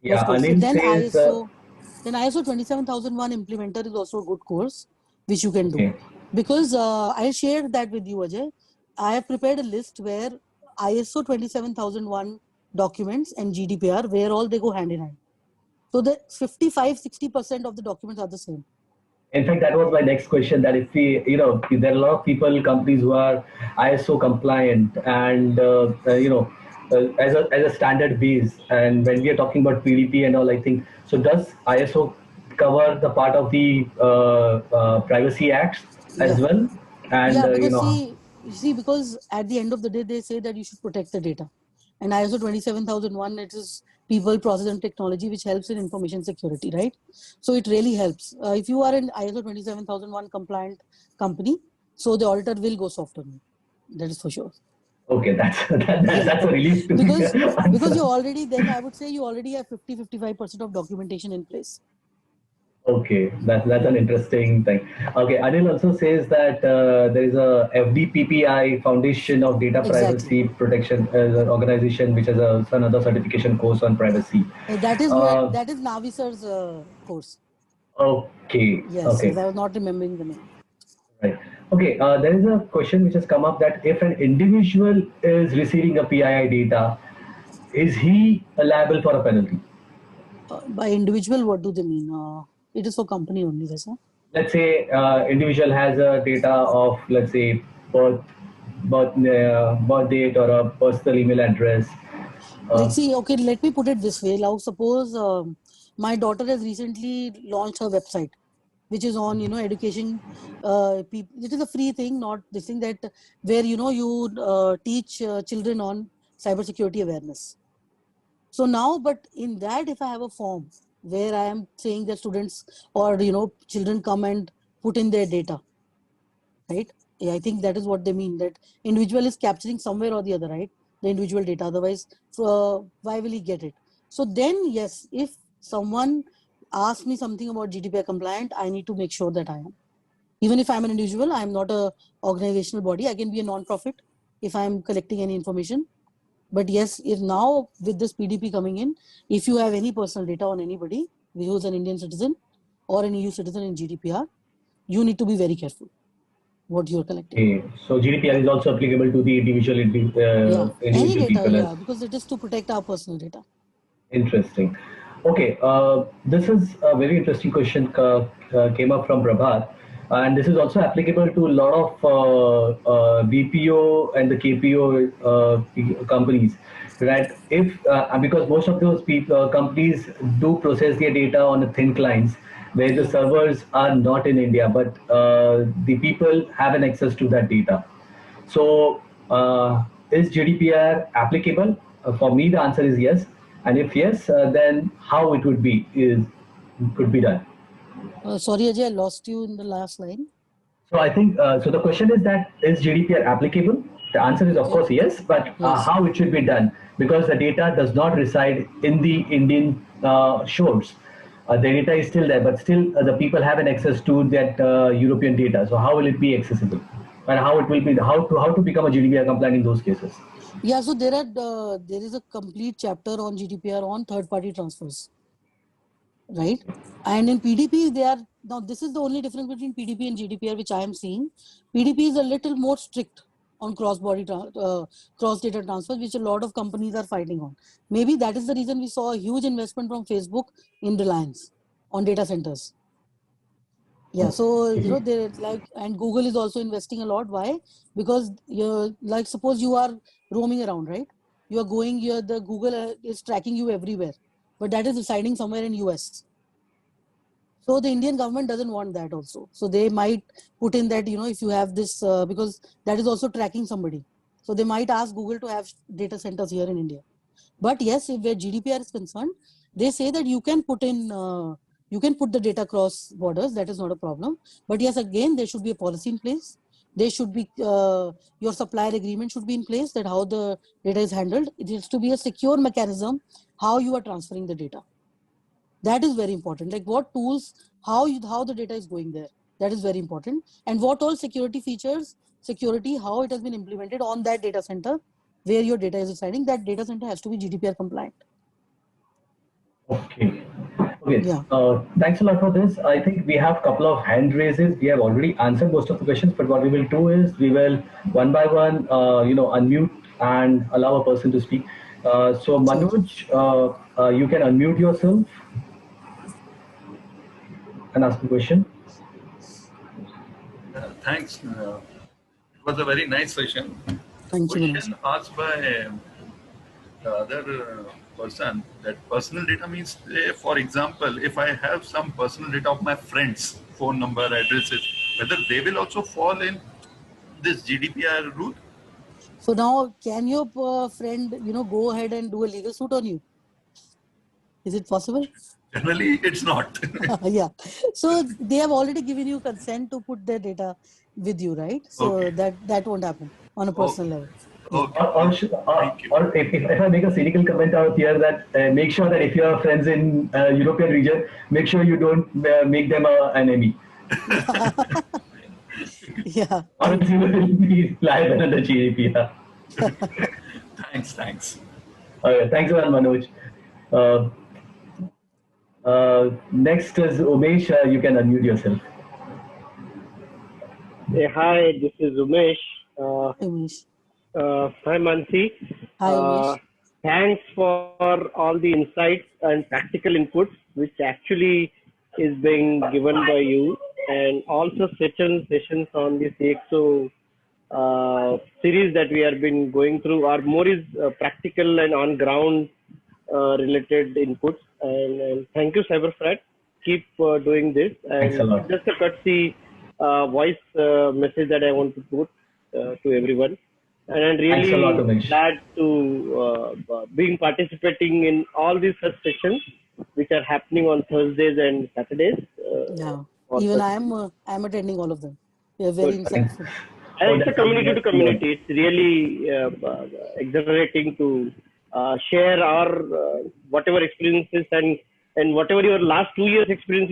Yeah, courses. Anil says. Then ISO 27001 implementer is also a good course which you can do, Okay. because I shared that with you, Ajay. I have prepared a list where ISO 27001 documents and GDPR, where all they go hand in hand. So the 55-60% of the documents are the same. In fact, that was my next question. That if we, there are a lot of people, companies who are ISO compliant, and as a standard base. And when we are talking about PDP and all, I think so. Does ISO cover the part of the privacy acts as Yeah. well? And Yeah, because because at the end of the day, they say that you should protect the data. And ISO 27001, it is people, process, and technology, which helps in information security, right? So it really helps. If you are an ISO 27001 compliant company, so the auditor will go soft on you. That is for sure. okay, that's a Yeah, relief to me. because you Answer. already, then I would say you already have 50-55% of documentation in place. Okay, that's an interesting thing. Okay, Anil also says that there is a FDPPI Foundation of Data Exactly. Privacy Protection organization, which has another certification course on privacy. That is where, Uh, that is Navi sir's course. okay, Yes, okay, I was not remembering the name. right. Okay, there is a question which has come up that if an individual is receiving a PII data, is he liable for a penalty? By individual, what do they mean? It is for company only, yes, huh? Let's say individual has a data of, let's say, birth date or a personal email address. Let's uh, see. Okay, let me put it this way. Now, suppose my daughter has recently launched her website, which is on education. It is a free thing, not this thing, that where you teach children on cybersecurity awareness. So now, but in that, if I have a form where I am saying that students or children come and put in their data, right? Yeah, I think that is what they mean, that individual is capturing somewhere or the other, right? The individual data. Otherwise, why will he get it? So then, yes, if someone asks me something about GDPR compliant, I need to make sure that I am. Even if I'm an individual, I'm not a organizational body. I can be a non-profit if I'm collecting any information. But yes, if now with this PDP coming in, if you have any personal data on anybody who is an Indian citizen or an EU citizen in GDPR, you need to be very careful what you're collecting. okay, so GDPR Yeah. is also applicable to the Yeah. Any individual data, people as yeah, because it is to protect our personal data. interesting. Okay, this is a very interesting question came up from Prabhat, and this is also applicable to a lot of BPO and the KPO companies, right? If because most of those companies do process their data on a thin clients, where the Yeah. servers are not in India, but the people have an access to that data. So, is GDPR applicable? For me, the answer is yes. And if yes, then how it would be is could be done. Sorry, Ajay, I lost you in the last line. So I think so. The question is that is GDPR applicable? The answer is of Yeah. course yes, but Yes. how it should be done, because the data does not reside in the Indian shores. The data is still there, but still the people have an access to that European data. So how will it be accessible, and how it will be how to become a GDPR compliant in those cases? Yeah, so there is a complete chapter on GDPR on third-party transfers, right? And in PDP, they are now. This is the only difference between PDP and GDPR, which I am seeing. PDP is a little more strict on cross data transfers, which a lot of companies are fighting on. Maybe that is the reason we saw a huge investment from Facebook in Reliance on data centers. Yeah, so they like, and Google is also investing a lot. Why? Because you're like, suppose you are roaming around, right? You are going, the Google is tracking you everywhere, but that is residing somewhere in US. So the Indian government doesn't want that also. So they might put in that, if you have this, because that is also tracking somebody. So they might ask Google to have data centers here in India. But yes, if where GDPR is concerned, they say that you can put the data across borders. That is not a problem. But yes, again, there should be a policy in place. There should be your supplier agreement should be in place, that how the data is handled. It has to be a secure mechanism how you are transferring the data. That is very important. Like what tools, how the data is going there. That is very important. And what all security features, how it has been implemented on that data center where your data is residing. That data center has to be GDPR compliant. Okay. Okay. Yeah. Thanks a lot for this. I think we have a couple of hand raises. We have already answered most of the questions, but what we will do is we will one by one, unmute and allow a person to speak. So Sure. Manoj, you can unmute yourself and ask the question. Thanks. It was a very nice session. Thank you, Manoj. Question asked by the other person, that personal data means, for example, if I have some personal data of my friends, phone number, addresses, whether they will also fall in this GDPR rule? So now, can your friend, go ahead and do a legal suit on you? Is it possible? Generally, it's not. Yeah. So they have already given you consent to put their data with you, right? So Okay. that won't happen on a personal level. Yeah. Okay. Thank you. Or if I make a cynical comment out here, that make sure that if you have friends in European region, make sure you don't make them an enemy. Yeah. Or else you will be liable under GDPR. Thanks. Okay, thanks a lot, Manoj. Uh, Next is Umesh. You can unmute yourself. Hey, hi, this is Umesh. Umesh. Hi, Mansi. Hi, Umesh. Thanks for all the insights and practical inputs, which actually is being given by you, and also sessions on the CXO series that we have been going through are more is practical and on ground related inputs. And thank you, CyberFrat. Keep doing this. Thanks a lot. Just a courtesy voice message that I want to put to everyone. And I'm Thanks a lot, really Umesh. glad to being participating in all these such sessions, which are happening on Thursdays and Saturdays. Yeah. Even I'm attending all of them. They're very Good. insightful. And it's a community to community. It's really exhilarating to share our whatever experiences and whatever your last 2 years experience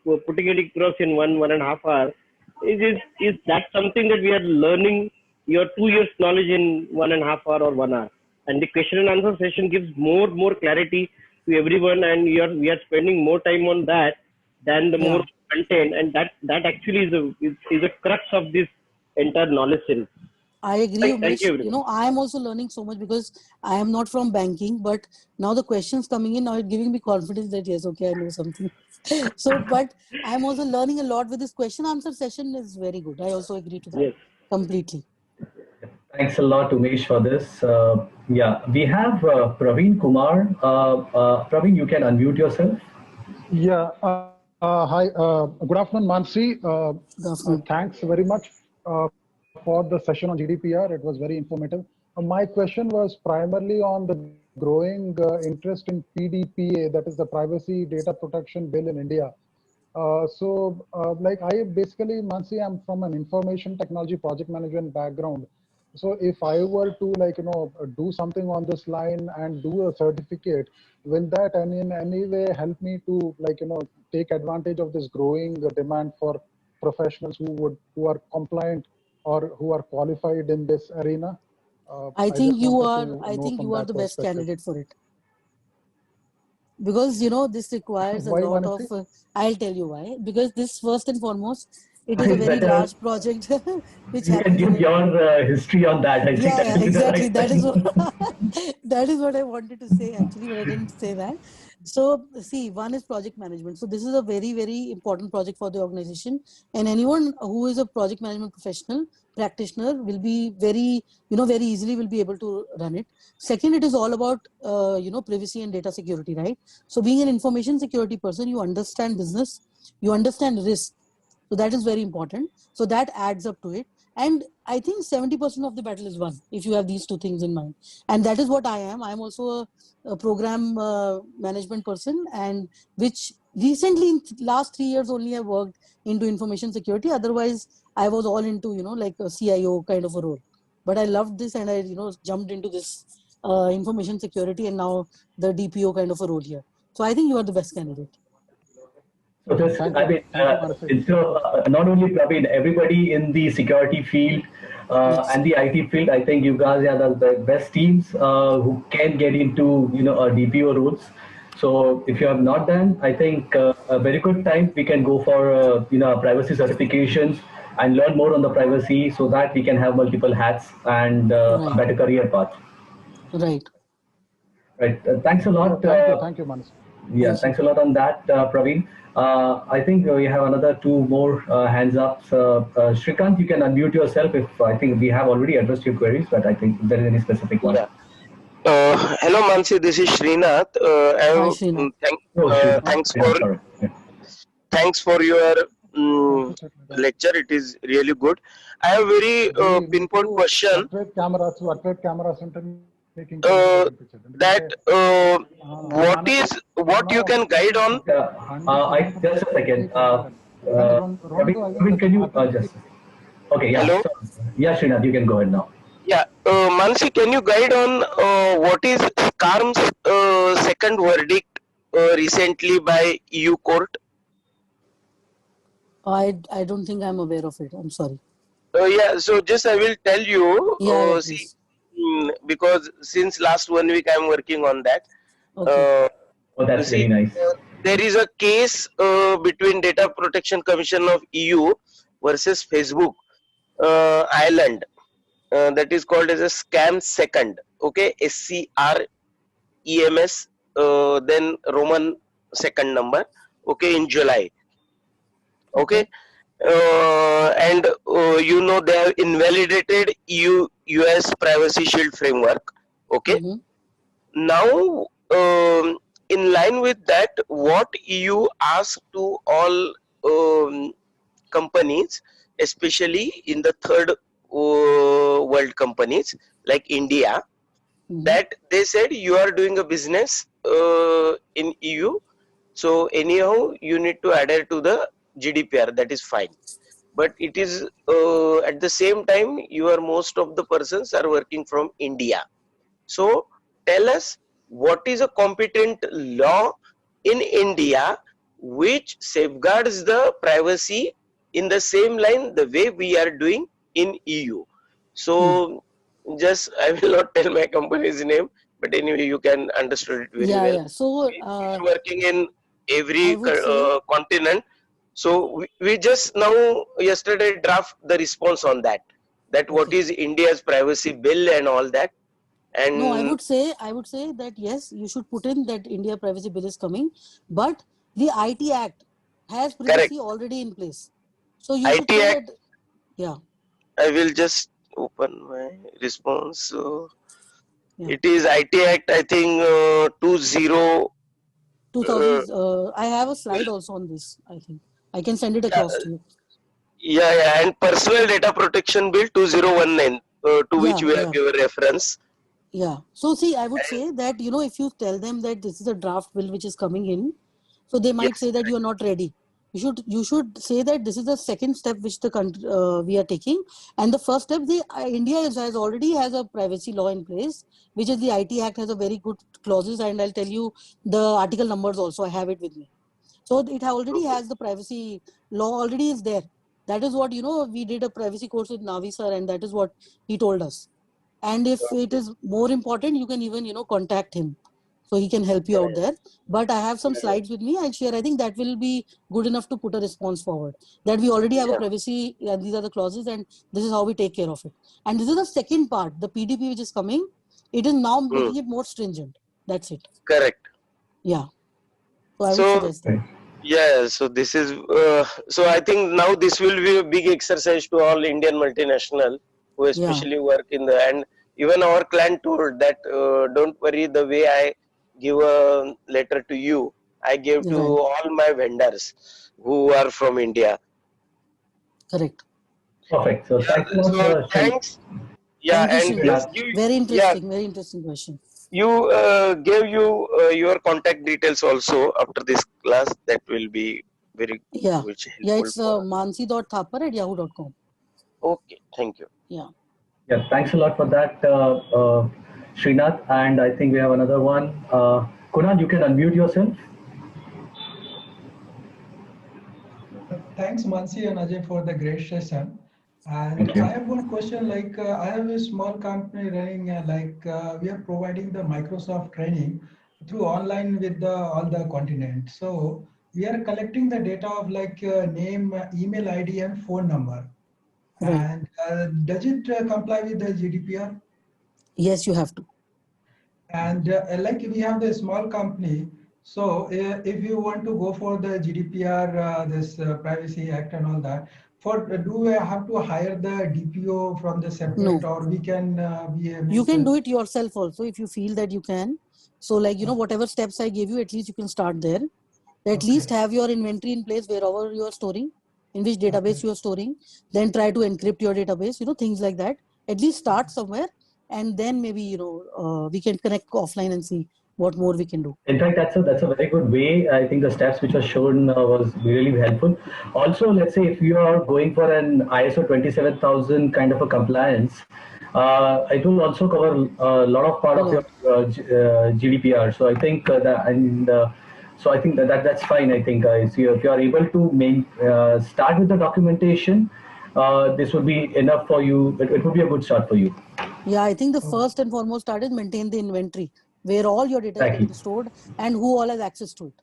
you're putting it across in 1.5 hours. Is that something that we are learning your 2 years knowledge in 1.5 hour or 1 hour? And the question and answer session gives more clarity to everyone, and we are spending more time on that than the more content, and that actually is a crux of this entire knowledge series. I agree, Thank Umesh. you. I am also learning so much because I am not from banking, but now the questions coming in now it's giving me confidence that yes, okay, I know something. So, but I'm also learning a lot with this question answer session is very good. I also agree to that. Yes. Completely. Thanks a lot, Umesh, for this. Yeah, we have Praveen Kumar. Praveen, you can unmute yourself. Yeah. Hi. Good afternoon, Mansi. Good afternoon. Thanks very much for the session on GDPR. It was very informative. My question was primarily on the growing interest in PDPA, that is the Privacy Data Protection Bill in India. Like I basically, Mansi, I'm from an information technology project management background. So if I were to do something on this line and do a certificate, will that in any way help me to take advantage of this growing demand for professionals who are compliant or who are qualified in this arena? I I think just you wanted are. to I know think from you are that the best perspective. candidate for it, because this requires a Why, lot of. Manasi? I'll tell you why. Because this, first and foremost, it is a It's very better large project which you can happens in give a. your history on that. I think Yeah, that yeah, will be the exactly. right That is what time. that is what I wanted to say actually, but I didn't say that. So see, one is project management. So this is a very, very important project for the organization, and anyone who is a project management professional practitioner will be very, very easily will be able to run it. Second, it is all about privacy and data security, right? So being an information security person, you understand business, you understand risk. So that is very important. So that adds up to it. And I think 70% of the battle is won if you have these two things in mind. And that is what I am. I'm also a program management person, and which recently in last 3 years only I worked into information security. Otherwise, I was all into, like a CIO kind of a role. But I loved this, and I, jumped into this information security, and now the DPO kind of a role here. So I think you are the best candidate. So this, Thank I you. mean, Thank you, Manasi. instead of not only Praveen, everybody in the security field Yes. and the IT field, I think you guys are the best teams who can get into DPO roles. So if you have not done, I think a very good time we can go for privacy certifications and learn more on the privacy so that we can have multiple hats and a Right. better career path. Right. Right. Thanks a No, lot. thank you, Manasi. Yeah, Thank you. thanks a lot on that, Praveen. I think we have another two more hands up. Shrikant, you can unmute yourself if I think we have already addressed your queries, but I think if there is any specific one. Yeah. Hello, Mansi. This is Srinath. Hi, Srinath. Oh, Shrikant. Thanks Sorry. Yeah. thanks for your Thank you, Sir. lecture. It is really good. I have very We need pinpoint to question. upgrade camera center making Uh, picture. that what you can guide on. Just a second. Praveen, can you just? Okay, yeah. Hello. So, yeah, Srinath, you can go ahead now. Yeah, Mansi, can you guide on what is SCARM's second verdict recently by EU court? I don't think I'm aware of it. I'm sorry. Yeah, so just I will tell you. Yeah, See, please. because since last 1 week I'm working on that. Okay. Oh, that's See, very nice. there is a case between Data Protection Commission of EU versus Facebook Ireland that is called as a scam second. Okay, SCREMS, then Roman second number. Okay, in July. Okay. And they have invalidated US Privacy Shield framework. Okay. Mm-hmm. Now, in line with that, what EU asked to all companies, especially in the third world companies like India, Mm-hmm. that they said you are doing a business in EU, so anyhow you need to adhere to the GDPR. That is fine, but it is at the same time most of the persons are working from India. So tell us, what is a competent law in India which safeguards the privacy in the same line the way we are doing in EU? So just I will not tell my company's name, but anyway you can understand it very Yeah, well. yeah. So We are working in I every would say, continent. So we just now yesterday draft the response on that what okay. is India's privacy bill and all that. No, I And would say that yes, you should put in that India Privacy Bill is coming, but the IT Act has correct, privacy already in place. So you should IT say Act, that, yeah, I will just open my response. So yeah. it is IT Act, I think 2000, I have a slide also on this, I think. I can send it yeah, across to you. yeah, and Personal Data Protection Bill 2019, to which Yeah, we have yeah. given reference. Yeah. So see, I would say that, if you tell them that this is a draft bill which is coming in, so they might Yes, say that you are not ready. You should say that this is the second step which the country we are taking, and the first step, India already has a privacy law in place, which is the IT Act, has a very good clauses, and I'll tell you the article numbers also. I have it with me. So it already has the privacy law already is there. That is what, we did a privacy course with Navi sir, and that is what he told us. And if it is more important, you can even, contact him. So he can help you out there. But I have some slides with me. I'll share. I think that will be good enough to put a response forward. That we already have a privacy, and these are the clauses, and this is how we take care of it. And this is the second part, the PDP which is coming. It is now making it more stringent. That's it. Correct. Yeah. So I would suggest that. Yeah, so this is, so I think now this will be a big exercise to all Indian multinational who especially work in the, and even our client told that, don't worry, the way I give a letter to you, I gave to all my vendors who are from India. Correct. Perfect. So thanks. Yeah, thank you, and very interesting, very interesting question. You gave your contact details also after this class. That will be very it's mansi.thapar@yahoo.com. Okay, thank you. Yeah, thanks a lot for that, Srinath. And I think we have another one. Kunal, you can unmute yourself. Thanks, Mansi and Ajay, for the great session. And I have one question, like I have a small company running, we are providing the Microsoft training through online with all the continent. So we are collecting the data of name, email ID and phone number. And does it comply with the GDPR? Yes, you have to. And we have the small company. So if you want to go for the GDPR, this Privacy Act and all that, do we have to hire the DPO from the separate, or we can you can do it yourself also if you feel that you can. So whatever steps I gave you, at least you can start there. At least have your inventory in place wherever you are storing, in which database you are storing. Then try to encrypt your database, things like that. At least start somewhere, and then maybe we can connect offline and see what more we can do. In fact, that's a very good way. I think the steps which were shown was really helpful. Also, let's say if you are going for an ISO 27000 kind of a compliance, it will also cover a lot of part of your GDPR. So I think that's fine. I think if you are able to start with the documentation, this would be enough for you. It would be a good start for you. Yeah, I think the first and foremost start is maintain the inventory, where all your data is getting stored and who all has access to it.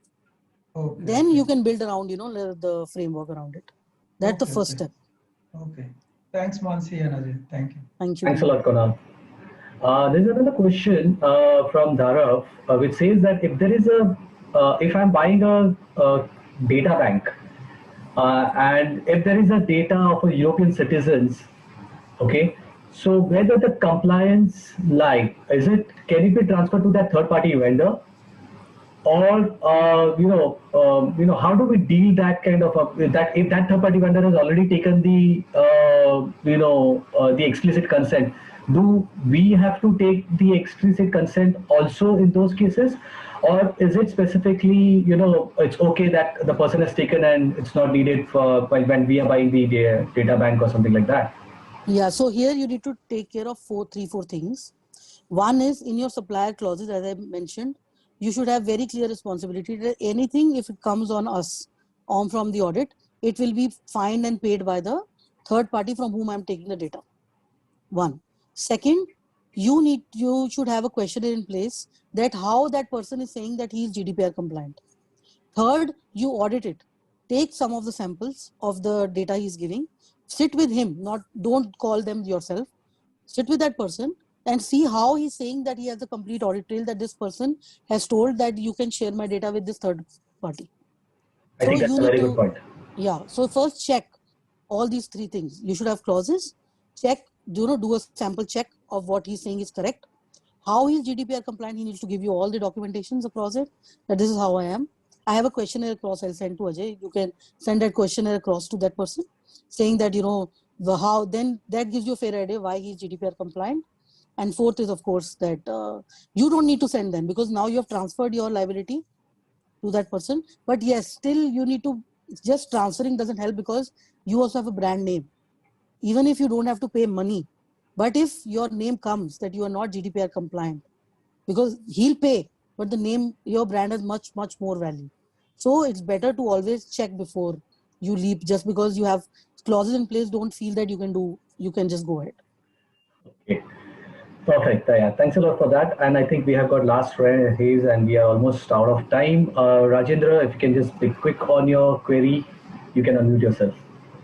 Then you can build around, the framework around it. That's the first step. Okay. Thanks, Mansi and Ajay. Thank you. Thank you. Thanks a lot, Kunal. There's another question from Dharav, which says that if I'm buying a data bank, and if there is a data of a European citizens, okay, so where does the compliance lie? Can it be transferred to that third-party vendor, or how do we deal that kind of that if that third-party vendor has already taken the the explicit consent? Do we have to take the explicit consent also in those cases, or is it specifically it's okay that the person has taken and it's not needed for when we are buying the data bank or something like that? Yeah, so here you need to take care of four things. One is in your supplier clauses, as I mentioned, you should have very clear responsibility that anything, if it comes on us from the audit, it will be fined and paid by the third party from whom I'm taking the data. One. Second, you should have a questionnaire in place that how that person is saying that he is GDPR compliant. Third, you audit it. Take some of the samples of the data he's giving. Sit with him, don't call them yourself. Sit with that person and see how he's saying that he has a complete audit trail, that this person has told that you can share my data with this third party. I think that's a very good point. Yeah. So first check all these three things. You should have clauses. Check, do a sample check of what he's saying is correct. How he's GDPR compliant, he needs to give you all the documentations across it, that this is how I am. I have a questionnaire across, I'll send to Ajay. You can send that questionnaire across to that person, saying that, then that gives you a fair idea why he's GDPR compliant. And fourth is, of course, that you don't need to send them because now you have transferred your liability to that person. But yes, still you need to just transferring doesn't help because you also have a brand name. Even if you don't have to pay money, but if your name comes that you are not GDPR compliant, because he'll pay, but the name, your brand has much, much more value. So it's better to always check before you leap. Just because you have clauses in place, don't feel that you can just go ahead. Okay. Perfect. Yeah, thanks a lot for that. And I think we have got last raise and we are almost out of time. Rajendra, if you can just be quick on your query, you can unmute yourself.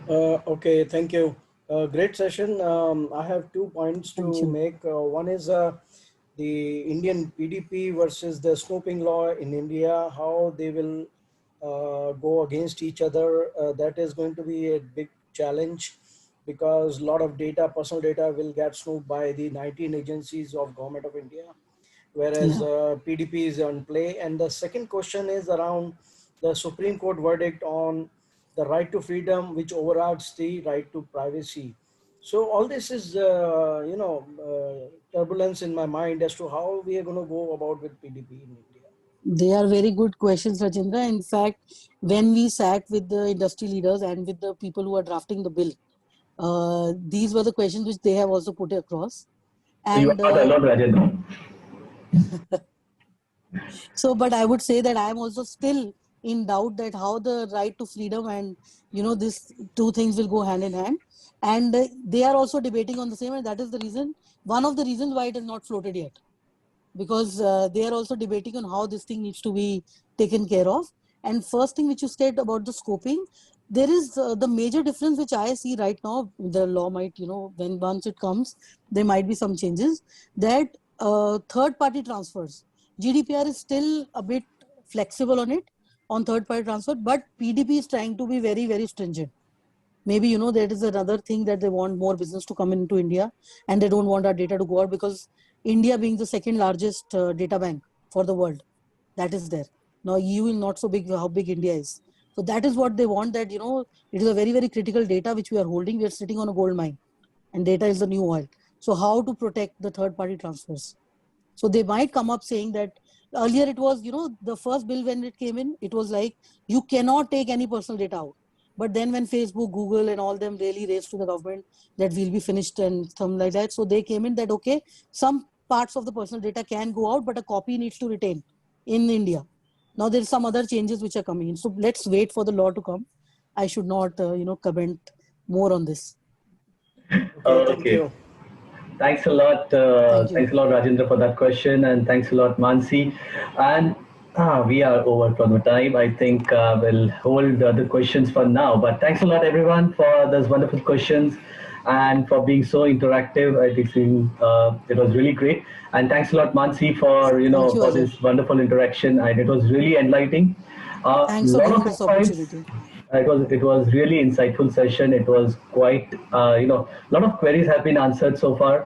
Okay, thank you. Great session. I have 2 points to make. One is the Indian PDP versus the snooping law in India, how they will go against each other. That is going to be a big challenge because a lot of data, personal data will get snooped by the 19 agencies of Government of India, whereas PDP is on play. And the second question is around the Supreme Court verdict on the right to freedom, which overrides the right to privacy. So all this is, turbulence in my mind as to how we are going to go about with PDP in India. They are very good questions, Rajendra. In fact, when we sat with the industry leaders and with the people who are drafting the bill, these were the questions which they have also put across. And you are not alone, Rajendra. So, but I would say that I am also still in doubt that how the right to freedom and, these two things will go hand in hand. And they are also debating on the same, and that is the reason, one of the reasons why it is not floated yet. Because they are also debating on how this thing needs to be taken care of. And first thing which you said about the scoping, there is the major difference which I see right now. The law might, when once it comes, there might be some changes, that third party transfers, GDPR is still a bit flexible on it, on third party transfer, but PDP is trying to be very, very stringent. Maybe, there is another thing that they want more business to come into India and they don't want our data to go out, because India being the second largest data bank for the world, that is there. Now, EU is not so big, how big India is. So that is what they want, that, it is a very, very critical data which we are holding. We are sitting on a gold mine and data is the new oil. So how to protect the third party transfers? So they might come up saying that earlier it was, the first bill when it came in, it was like, you cannot take any personal data out. But then when Facebook, Google and all them really raised to the government that we'll be finished and something like that. So they came in that, okay, some parts of the personal data can go out, but a copy needs to retain in India. Now there's some other changes which are coming in. So let's wait for the law to come. I should not, comment more on this. Okay, thank you. Thanks a lot. Thanks a lot, Rajendra, for that question. And thanks a lot, Mansi. And we are over from the time. I think we'll hold the questions for now. But thanks a lot, everyone, for those wonderful questions and for being so interactive. I think it was really great. And thanks a lot, Mansi, for for this wonderful interaction. And it was really enlightening. Thanks for giving this opportunity. It was really insightful session. It was quite a lot of queries have been answered so far.